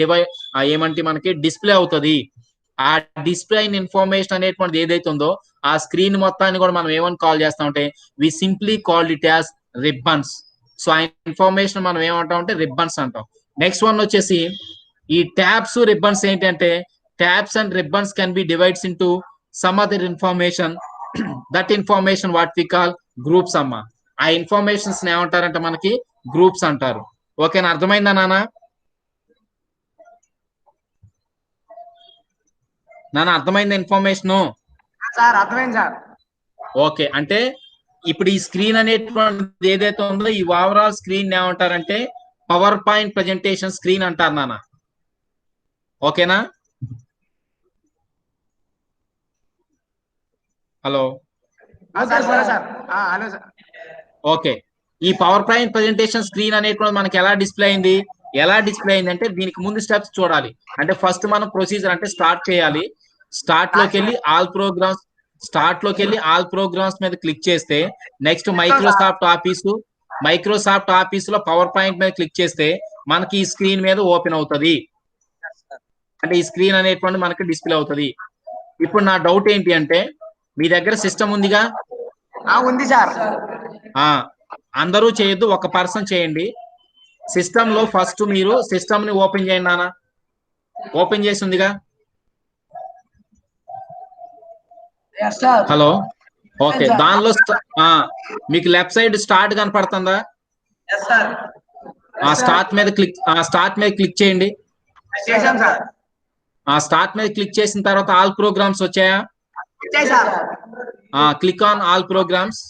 ఏమంటే మనకి డిస్ప్లే అవుతుంది. ఆ డిస్ప్లే ఇన్ఫర్మేషన్ అనేటువంటిది ఏదైతే ఉందో ఆ స్క్రీన్ మొత్తాన్ని కూడా మనం ఏమని కాల్ చేస్తామంటే we simply called it as ribbons. So ఆ ఇన్ఫర్మేషన్ మనం ఏమంటాం అంటే రిబ్బన్స్ అంటాం. నెక్స్ట్ వన్ వచ్చేసి ఈ ట్యాబ్స్ రిబ్బన్స్ ఏంటంటే tabs and ribbons can be divides into some other information. That information what we call groups అమ్మా. ఆ ఇన్ఫర్మేషన్స్ ఏమంటారంటే మనకి గ్రూప్స్ అంటారు. ఓకేనా? అర్థమైందా నాన్న? అర్థమైందా ఇన్ఫర్మేషన్? సార్ అర్థమైంది సార్. ఓకే, అంటే ఇప్పుడు ఈ స్క్రీన్ అనేటువంటిది ఏదైతే ఉందో ఈ ఓవరాల్ స్క్రీన్ ఏమంటారంటే పవర్ పాయింట్ ప్రెజెంటేషన్ స్క్రీన్ అంటారు నాన్న. ఓకేనా? Hello hello sir. ఓకే, ఈ పవర్ పాయింట్ ప్రెజెంటేషన్ స్క్రీన్ అనేటువంటి మనకి ఎలా డిస్ప్లే అయింది అంటే దీనికి ముందు స్టెప్స్ చూడాలి. అంటే ఫస్ట్ మనం ప్రొసీజర్ అంటే స్టార్ట్ చేయాలి. స్టార్ట్ లోకి వెళ్ళి ఆల్ ప్రోగ్రామ్స్ మీద క్లిక్ చేస్తే నెక్స్ట్ మైక్రోసాఫ్ట్ ఆఫీస్ లో పవర్ పాయింట్ మీద క్లిక్ చేస్తే మనకి ఈ స్క్రీన్ మీద ఓపెన్ అవుతుంది. అంటే ఈ స్క్రీన్ అనేటువంటి మనకి డిస్ప్లే అవుతుంది. ఇప్పుడు నా డౌట్ ఏంటి అంటే మీ దగ్గర సిస్టమ్ ఉందిగా? ఉంది సార్. అందరూ చేయొద్దు, ఒక పర్సన్ చేయండి. సిస్టమ్ లో ఫస్ట్ మీరు సిస్టమ్ ని ఓపెన్ చేయండి నాన్న. ఓపెన్ చేసి ఉందిగా? Hello, okay. దానిలో మీకు లెఫ్ట్ సైడ్ స్టార్ట్ కనపడుతుందా? స్టార్ట్ మీద క్లిక్ చేయండి. స్టార్ట్ మీద క్లిక్ చేసిన తర్వాత ఆల్ ప్రోగ్రామ్స్ వచ్చాయా? Click on all programs.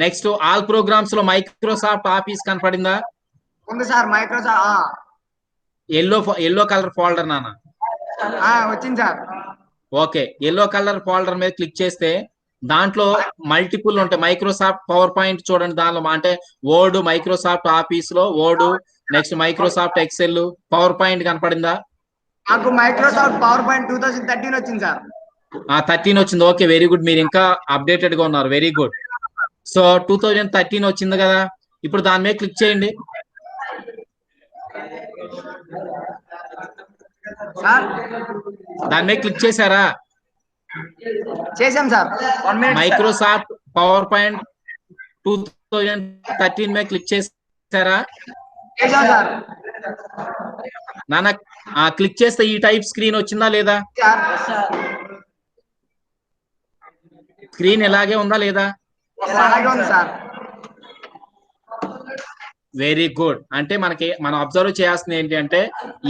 Next all programs లో మైక్రోసాఫ్ట్ ఆఫీస్ కనపడిందా? ఉంది sir. Microsoft yellow colour folder నాన్న వచ్చింది sir. Okay, yellow colour folder మీద క్లిక్ చేస్తే దాంట్లో మల్టిపుల్ ఉంటాయి. మైక్రోసాఫ్ట్ పవర్ పాయింట్ చూడండి, దానిలో అంటే వర్డ్, మైక్రోసాఫ్ట్ ఆఫీస్ లో Word, next Microsoft Excel, PowerPoint కనపడిందా? నాకు మైక్రోసాఫ్ట్ పవర్ పాయింట్ 2013 వచ్చింది సార్. 13 వచ్చింది. Okay, very good. మీరు ఇంకా అప్డేటెడ్ గా ఉన్నారు. Very good. సో 2013 వచ్చింది కదా, ఇప్పుడు దాని మీద క్లిక్ చేయండి. దాని మీద క్లిక్ చేశారా? చేశాం సార్. మైక్రోసాఫ్ట్ పవర్ పాయింట్ 2013 మీద క్లిక్ చేశారా నాన్న? క్లిక్ చేస్తే ఈ టైప్ స్క్రీన్ వచ్చిందా లేదా? స్క్రీన్ ఎలాగే ఉందా లేదా? Very good. అంటే మనం అబ్జర్వ్ చేయాల్సింది ఏంటంటే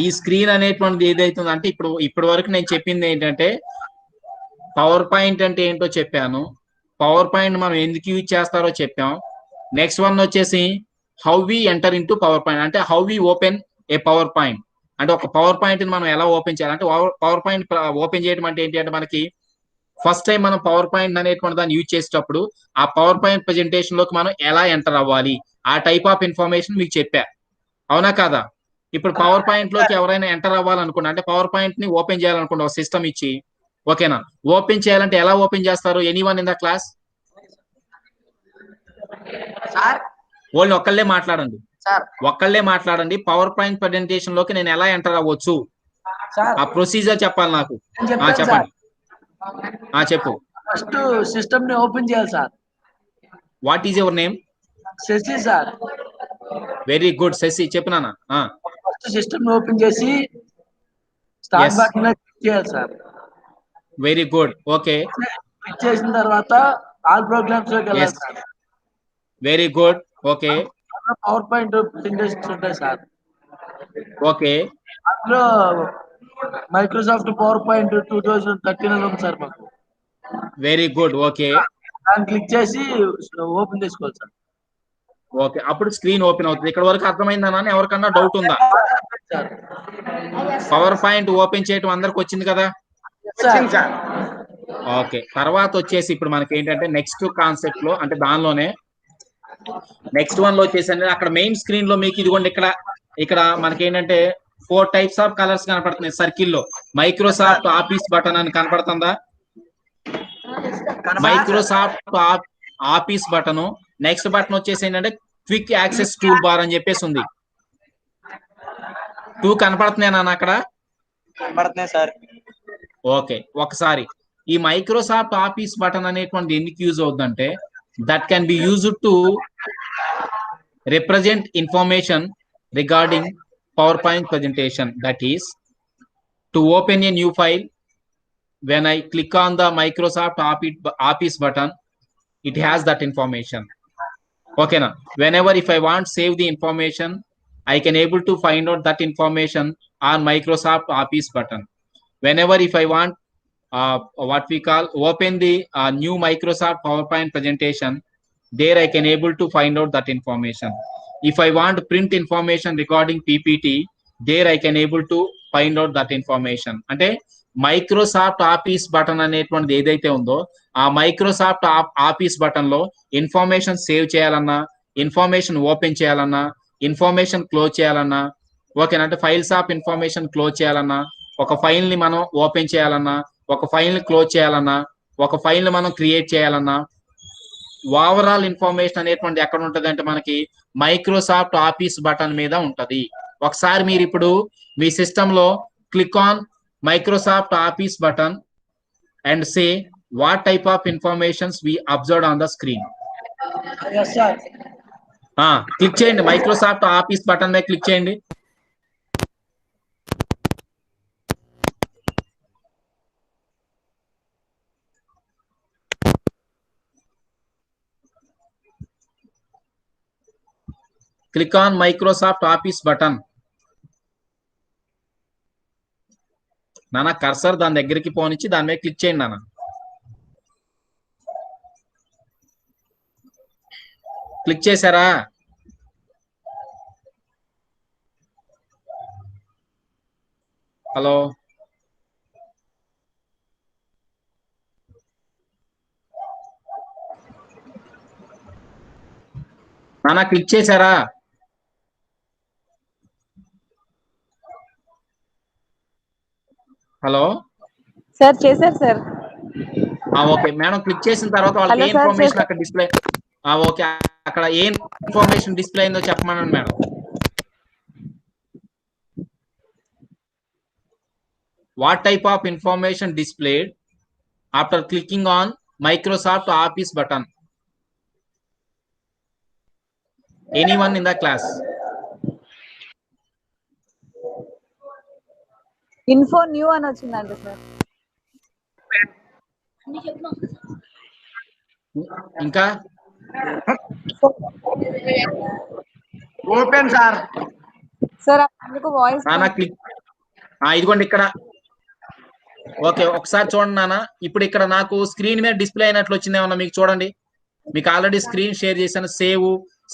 ఈ స్క్రీన్ అనేటువంటిది ఏదైతుందో అంటే ఇప్పటి వరకు నేను చెప్పింది ఏంటంటే పవర్ పాయింట్ అంటే ఏంటో చెప్పాను. పవర్ పాయింట్ మనం ఎందుకు యూజ్ చేస్తారో చెప్పాం. నెక్స్ట్ వన్ వచ్చేసి how we enter into power point, అంటే how we open a PowerPoint. అంటే ఒక పవర్ పాయింట్ ని మనం ఎలా ఓపెన్ చేయాలి అంటే పవర్ పాయింట్ ఓపెన్ చేయడం అంటే ఏంటి అంటే మనకి ఫస్ట్ టైం మనం పవర్ పాయింట్ అనేటువంటి దాన్ని యూజ్ చేసేటప్పుడు ఆ పవర్ పాయింట్ ప్రెజెంటేషన్ లోకి మనం ఎలా ఎంటర్ అవ్వాలి ఆ టైప్ ఆఫ్ ఇన్ఫర్మేషన్ మీకు చెప్పా, అవునా కాదా? ఇప్పుడు పవర్ పాయింట్ లోకి ఎవరైనా ఎంటర్ అవ్వాలనుకున్నా అంటే పవర్ పాయింట్ ని ఓపెన్ చేయాలనుకుంటే ఒక సిస్టమ్ ఇచ్చి, ఓకేనా, ఓపెన్ చేయాలంటే ఎలా ఓపెన్ చేస్తారు? Anyone in the class? Sir వాళ్ళు ఒక్కళ్ళే మాట్లాడండి, సార్ ఒక్కళ్ళే మాట్లాడండి. పవర్ పాయింట్ ప్రెజెంటేషన్ లోకి నేను ఎలా ఎంటర్ అవ్వచ్చు సార్ ఆ ప్రొసీజర్ చెప్పాలి నాకు. నేను చెప్తాను సార్. చెప్పండి, చెప్పు. ఫస్ట్ సిస్టమ్ ని ఓపెన్ చేయాలి sir. What is your name? Shashi sir. Very good Shashi, చెప్పు నాన్న. ఫస్ట్ సిస్టమ్ ని ఓపెన్ చేసి స్టార్ట్ Yes. బటన్ మీద క్లిక్ చేయాలి sir. Very good, okay. Click చేసిన తర్వాత ఆల్ ప్రోగ్రామ్స్ లోకి వెళ్ళాలి Yes. Sir. Very good, okay. Power point presentations ఉంటాయి సార్. ఓకే, అందులో మైక్రోసాఫ్ట్ పవర్ పాయింట్ 2013 అని ఉంది సార్ మాకు. Very good, okay. దాన్ని క్లిక్ చేసి ఓపెన్ చేసుకోవాలి సార్. ఓకే, అప్పుడు స్క్రీన్ ఓపెన్ అవుతుంది. ఇక్కడ వరకు అర్థమైందా? ఎవరికన్నా డౌట్ ఉందా? సార్ పవర్ పాయింట్ ఓపెన్ చేయడం అందరికి వచ్చింది కదా? వచ్చింది సార్. ఓకే, తర్వాత వచ్చేసి ఇప్పుడు మనకి ఏంటంటే నెక్స్ట్ కాన్సెప్ట్ లో అంటే దానిలోనే నెక్స్ట్ వన్ లో వచ్చేసి అక్కడ మెయిన్ స్క్రీన్ లో మీకు ఇదిగోండి ఇక్కడ మనకి ఏంటంటే 4 టైప్స్ ఆఫ్ కలర్స్ కనపడుతున్నాయి సర్కిల్ లో. మైక్రోసాఫ్ట్ ఆఫీస్ బటన్ అని కనపడుతుందా? Microsoft office button. Next button వచ్చేసి ఏంటంటే క్విక్ యాక్సెస్ టూల్ బార్ అని చెప్పేసి ఉంది. 2 కనపడుతున్నాయి నాన్న అక్కడ? కనబడుతున్నాయి సార్. ఓకే, ఒకసారి ఈ మైక్రోసాఫ్ట్ ఆఫీస్ బటన్ అనేటువంటి ఎందుకు యూజ్ అవుతుందంటే that can be used to represent information regarding PowerPoint presentation. That is, to open a new file, when I click on the Microsoft Office button, it has that information. Okay, now whenever if I want save the information, I can able to find out that information on Microsoft Office button. Whenever if I want what we call open the new Microsoft PowerPoint presentation, there I can able to find out that information. If I want to print information regarding PPT, there I can able to find out that information. అంటే Microsoft office button అనేటువంటిది ఏదైతే ఉందో ఆ Microsoft office button లో information save చేయాలన్నా, information open చేయాలన్నా, information close చేయాలన్నా, ఓకేనా, అంటే ఫైల్స్ ఆఫ్ ఇన్ఫర్మేషన్ క్లోజ్ చేయాలన్నా, ఒక ఫైల్ ని మనం ఓపెన్ చేయాలన్నా, ఒక ఫైల్ ని క్లోజ్ చేయాలన్నా, ఒక ఫైల్ ని మనం క్రియేట్ చేయాలన్నా, ఓవరాల్ ఇన్ఫర్మేషన్ అనేటువంటి ఎక్కడ ఉంటది అంటే మనకి మైక్రోసాఫ్ట్ ఆఫీస్ బటన్ మీద ఉంటది. ఒకసారి మీరు ఇప్పుడు మీ సిస్టమ్ లో click on Microsoft office button and say what type of informations we observe on the screen. Click చేయండి, మైక్రోసాఫ్ట్ ఆఫీస్ బటన్ మీద క్లిక్ చేయండి. Click on Microsoft Office button. నాన్న కర్సర్ దాని దగ్గరికి పోనిచ్చి దాని మీద క్లిక్ చేయండి నాన్న. క్లిక్ చేశారా? హలో, నాన్న క్లిక్ చేశారా? హలో సార్ చేశారు సార్. ఓకే మేడం, క్లిక్ చేసిన తర్వాత వాళ్ళకి ఏ ఇన్ఫర్మేషన్ అక్కడ డిస్ప్లే, ఓకే, అక్కడ ఏ ఇన్ఫర్మేషన్ డిస్ప్లే అయిందో చెప్పమనండి madam. What type of information displayed after clicking on Microsoft office button? Anyone in the class? Info new అని వచ్చిందండి సార్. ఇంకా ఓపెన్ సార్. సార్ అందుకు వాయిస్ నానా క్లిక్, ఇదిగోండి ఇక్కడ. ఓకే, ఒకసారి చూడండి నాన్న. ఇప్పుడు ఇక్కడ నాకు స్క్రీన్ మీద డిస్ప్లే అయినట్లు వచ్చింది ఏమన్నా మీకు చూడండి. మీకు ఆల్రెడీ స్క్రీన్ షేర్ చేశాను.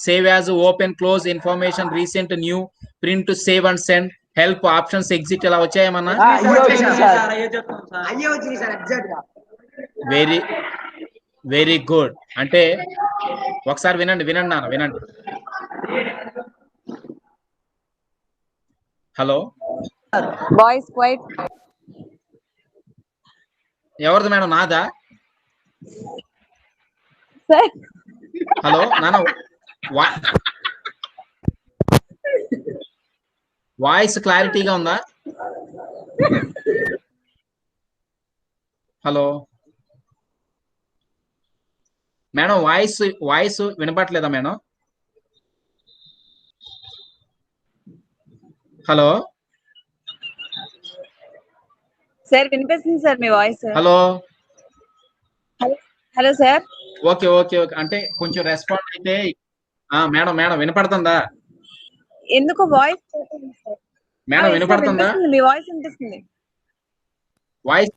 Save as, open, close, information, recent, new, print, save and send, help, options, exit ఇలా వచ్చాయేమన్నా? అయ్యే వచ్చింది సార్ ఎగ్జాక్ట్ గా. Very very good. అంటే ఒకసారి వినండి నాన్న, వినండి. Hello, voice quiet. ఎవరిది మేడం? నాదా? సార్ హలో నాన్న, వాయిస్ క్లారిటీగా ఉందా? హలో మేడం, వాయిస్ వినపట్లేదా మేడం? హలో సార్ వినిపిస్తుంది సార్ మీ voice. Hello. Hello sir. Okay okay okay, అంటే కొంచెం రెస్పాండ్ అయితే. మేడం వినపడుతుందా? ఎందుకు వాయిస్ మేడం వినపడుతుందా? మీ వాయిస్ వినిపిస్తుంది. వాయిస్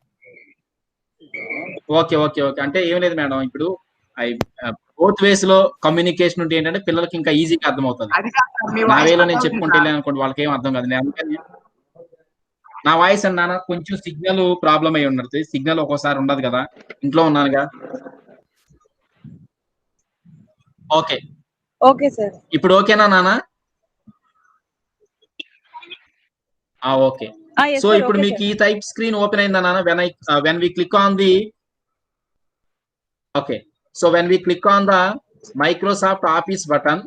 ఓకే ఓకే ఓకే, అంటే ఏం లేదు మేడం, ఇప్పుడు బోత్ వేస్ లో కమ్యూనికేషన్ ఉంటే ఏంటంటే పిల్లలకి ఇంకా ఈజీగా అర్థమవుతుంది. అది కాదు సార్, మీ నా వాయిస్ వేలో కట్ నేను అవుతుంది చెప్పుకుంటే సార్. అనుకోండి, వాళ్ళకి ఏం అర్థం కాదు. నేను అందుకని నా వాయిస్ అన్నానా కొంచెం సిగ్నల్ ప్రాబ్లం అయి ఉన్నది. సిగ్నల్ ఒక్కోసారి ఉండదు కదా, ఇంట్లో ఉన్నానుగా. Okay okay sir. ఇప్పుడు ఓకేనా నాన్న? ఓకే. సో ఇప్పుడు మీకు ఈ టైప్ స్క్రీన్ ఓపెన్ అయిందా నాన్న? when we click on the okay, so when we click on the Microsoft Office button,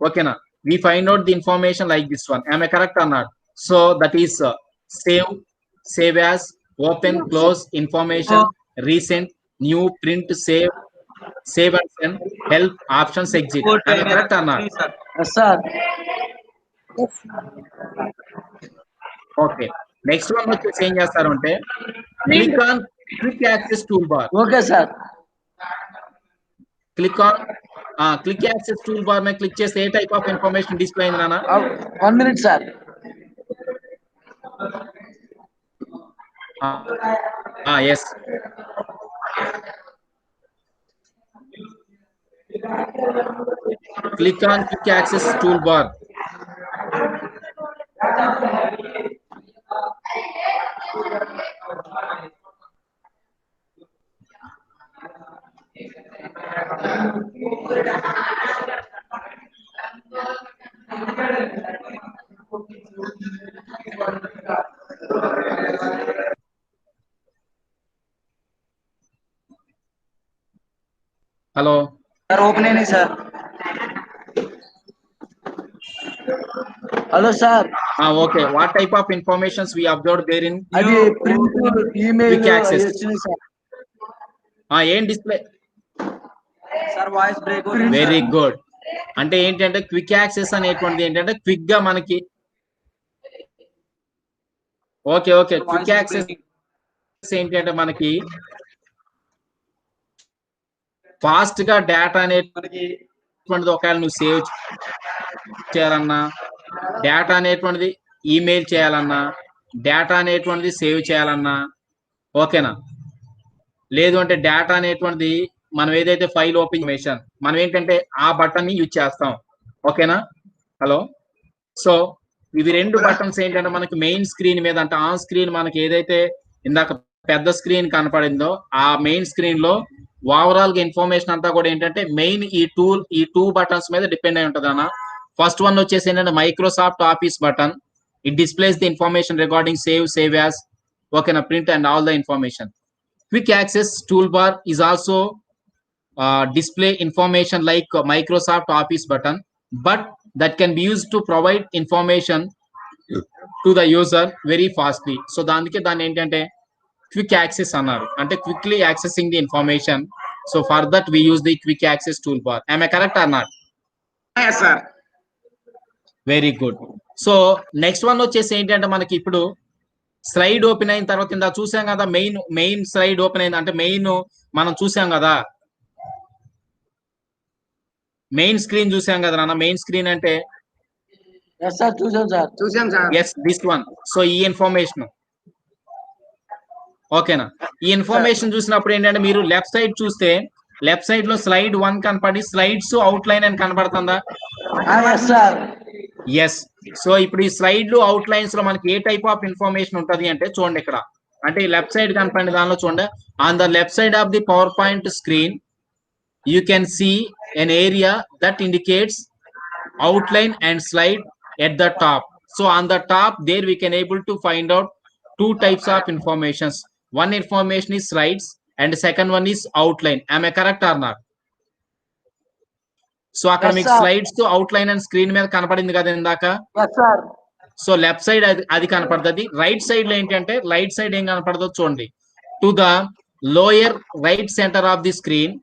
okay na, we find out the information like this one. Am I correct or not? So that is save as, open, close, information, recent, new, print, save and send, help, options, exit. Am I correct or not? Yes, sir. Okay. Next one వచ్చేసి ఏం చేస్తారు అంటే click on quick access toolbar. Okay sir. Click access toolbar మీద click చేస్తే ఏ type of information display అయింది నాన్న? 1 minute sir. yes. Click on quick access toolbar. Hello sir open అయినాయి sir. Hello sir. Okay. What type of informations we observe there in అది print, email quick access? వచ్చినాయి sir. ఏం display? Sir voice break. Very good. అంటే ఏంటంటే quick access అనేటువంటిది ఏంటంటే quick గా మనకి ఓకే ఓకే క్విక్ యాక్సెస్ ఏంటంటే మనకి ఫాస్ట్ గా డేటా అనేటువంటిది ఒకవేళ నువ్వు సేవ్ చేయాలన్నా, డేటా అనేటువంటిది ఈమెయిల్ చేయాలన్నా, డేటా అనేటువంటిది సేవ్ చేయాలన్నా, ఓకేనా, లేదు అంటే డేటా అనేటువంటిది మనం ఏదైతే ఫైల్ ఓపెన్ చేసాం మనం ఏంటంటే ఆ బటన్ ని యూజ్ చేస్తాం. ఓకేనా? హలో. సో ఇవి రెండు బటన్స్ ఏంటంటే మనకి మెయిన్ స్క్రీన్ మీద, అంటే ఆన్ స్క్రీన్ మనకి ఏదైతే ఇందాక పెద్ద స్క్రీన్ కనపడిందో ఆ మెయిన్ స్క్రీన్ లో ఓవరాల్ గా ఇన్ఫర్మేషన్ అంతా కూడా ఏంటంటే మెయిన్ ఈ టూ బటన్స్ మీద డిపెండ్ అయి ఉంటది అన్న. ఫస్ట్ వన్ వచ్చేసి ఏంటంటే Microsoft office button. It displays the information regarding save as, ఓకేనా, print and all the information. Quick access toolbar is also display information like Microsoft Office button, but that can be used to provide information to the user very fastly. So దానికి దాన్ని ఏంటంటే quick access అన్నారు, అంటే quickly accessing the information. So for that we use the quick access toolbar. Am I correct or not? Yes sir. Very good. So next one వచ్చేసి ఏంటంటే మనకి ఇప్పుడు slide open అయిన తర్వాత ఇందా చూసాం కదా, మెయిన్ స్లైడ్ ఓపెన్ అయింది అంటే మెయిన్ మనం చూసాం కదా, మెయిన్ స్క్రీన్ చూసాం కదా నాన్న. మెయిన్ స్క్రీన్ అంటే చూసాం sir. Yes this one. So ఈ ఇన్ఫర్మేషన్ ఓకేనా. ఈ ఇన్ఫర్మేషన్ చూసినప్పుడు ఏంటంటే మీరు లెఫ్ట్ సైడ్ చూస్తే లెఫ్ట్ సైడ్ లో స్లైడ్ 1 కనపడి స్లైడ్స్ అవుట్ లైన్ అని కనపడుతుందా? ఎస్. సో ఇప్పుడు ఈ స్లైడ్ లు అవుట్ లైన్స్ లో మనకి ఏ టైప్ ఆఫ్ ఇన్ఫర్మేషన్ ఉంటది అంటే చూడండి ఇక్కడ, అంటే ఈ లెఫ్ట్ సైడ్ కనపడిన దానిలో చూడండి, on the left side of the Power point screen you can see an area that indicates outline and slide at the top. So on the top there we can able to find out two types of informations. One information is slides and the second one is outline. Am I correct or not? So అక్కడ Yes, మీకు sir. Slides తో outline and screen మీద కనపడింది కదా ఇందాక. Yes, sir. So left side అది కనపడుతుంది. Right side లో ఏంటంటే రైట్ సైడ్ ఏం కనపడదో చూడండి. To the lower right center of the screen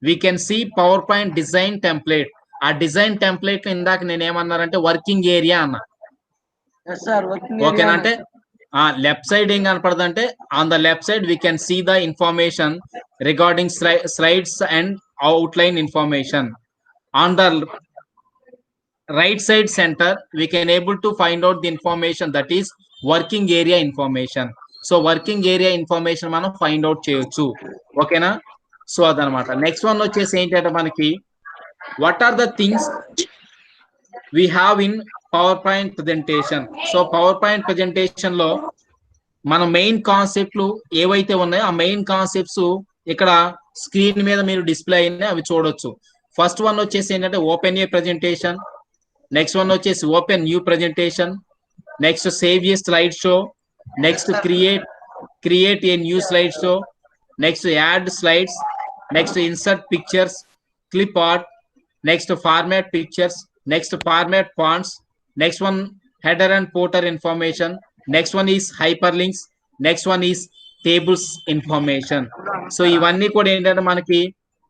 we can see power point design template. ఆ డిజైన్ టెంప్లెట్ ఇందాక నేను ఏమన్నారంటే వర్కింగ్ ఏరియా అన్న. Yes, sir. Working ఓకేనా? area. అంటే లెఫ్ట్ సైడ్ ఏం కనపడదు అంటే on the left side we can see the information regarding slides and outline information. On the right side center we can able to find out the information that is working area information. So working area information మనం find out చేయొచ్చు. ఓకేనా? So అదనమాట. Next one వచ్చేసి ఏంటంటే మనకి what are the things we have in power point presentation. So power point presentation లో మన main కాన్సెప్ట్లు ఏవైతే ఉన్నాయో ఆ మెయిన్ కాన్సెప్ట్స్ ఇక్కడ స్క్రీన్ మీద మీరు డిస్ప్లే అయినా అవి చూడొచ్చు. ఫస్ట్ వన్ వచ్చేసి ఏంటంటే ఓపెన్ ఏ ప్రెజెంటేషన్, నెక్స్ట్ వన్ వచ్చేసి open new presentation, next save a slide show, next create a new slide show, next add slides, next insert pictures, clip art, next format pictures, next format fonts, next one header and footer information, next one is hyperlinks, next one is tables information. So ఇవన్నీ కూడా ఏంటంటే మనకి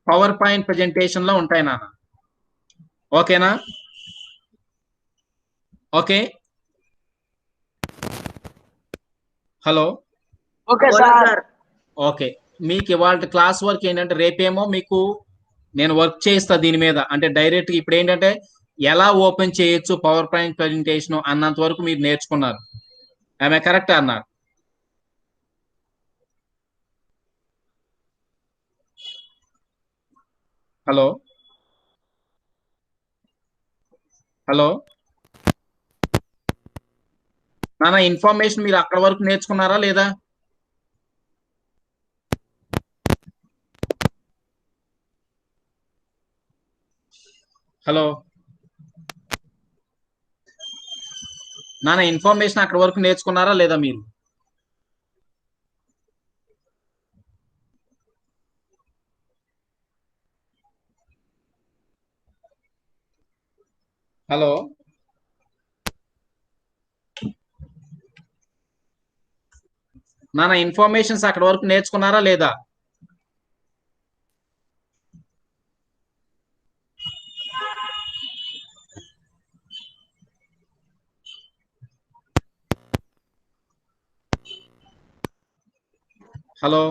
power point presentation లో ఉంటాయి నాన్న. ఓకేనా? Okay. Hello. Okay, sir. Okay. మీకు ఇవాళ క్లాస్ వర్క్ ఏంటంటే రేపేమో మీకు నేను వర్క్ చేస్తా దీని మీద, అంటే డైరెక్ట్ ఇప్పుడు ఏంటంటే ఎలా ఓపెన్ చేయొచ్చు పవర్ పాయింట్ ప్రెజెంటేషన్ అన్నంత వరకు మీరు నేర్చుకున్నారు. ఆమె కరెక్ట్ అన్నారు. హలో. హలో నాన్న, ఇన్ఫర్మేషన్ మీరు అక్కడ వరకు నేర్చుకున్నారా లేదా? హలో నాన్న, ఇన్ఫర్మేషన్ అక్కడ వరకు నేర్చుకున్నారా లేదా మీరు? హలో నాన్న, ఇన్ఫర్మేషన్స్ అక్కడ వరకు నేర్చుకున్నారా లేదా? హలో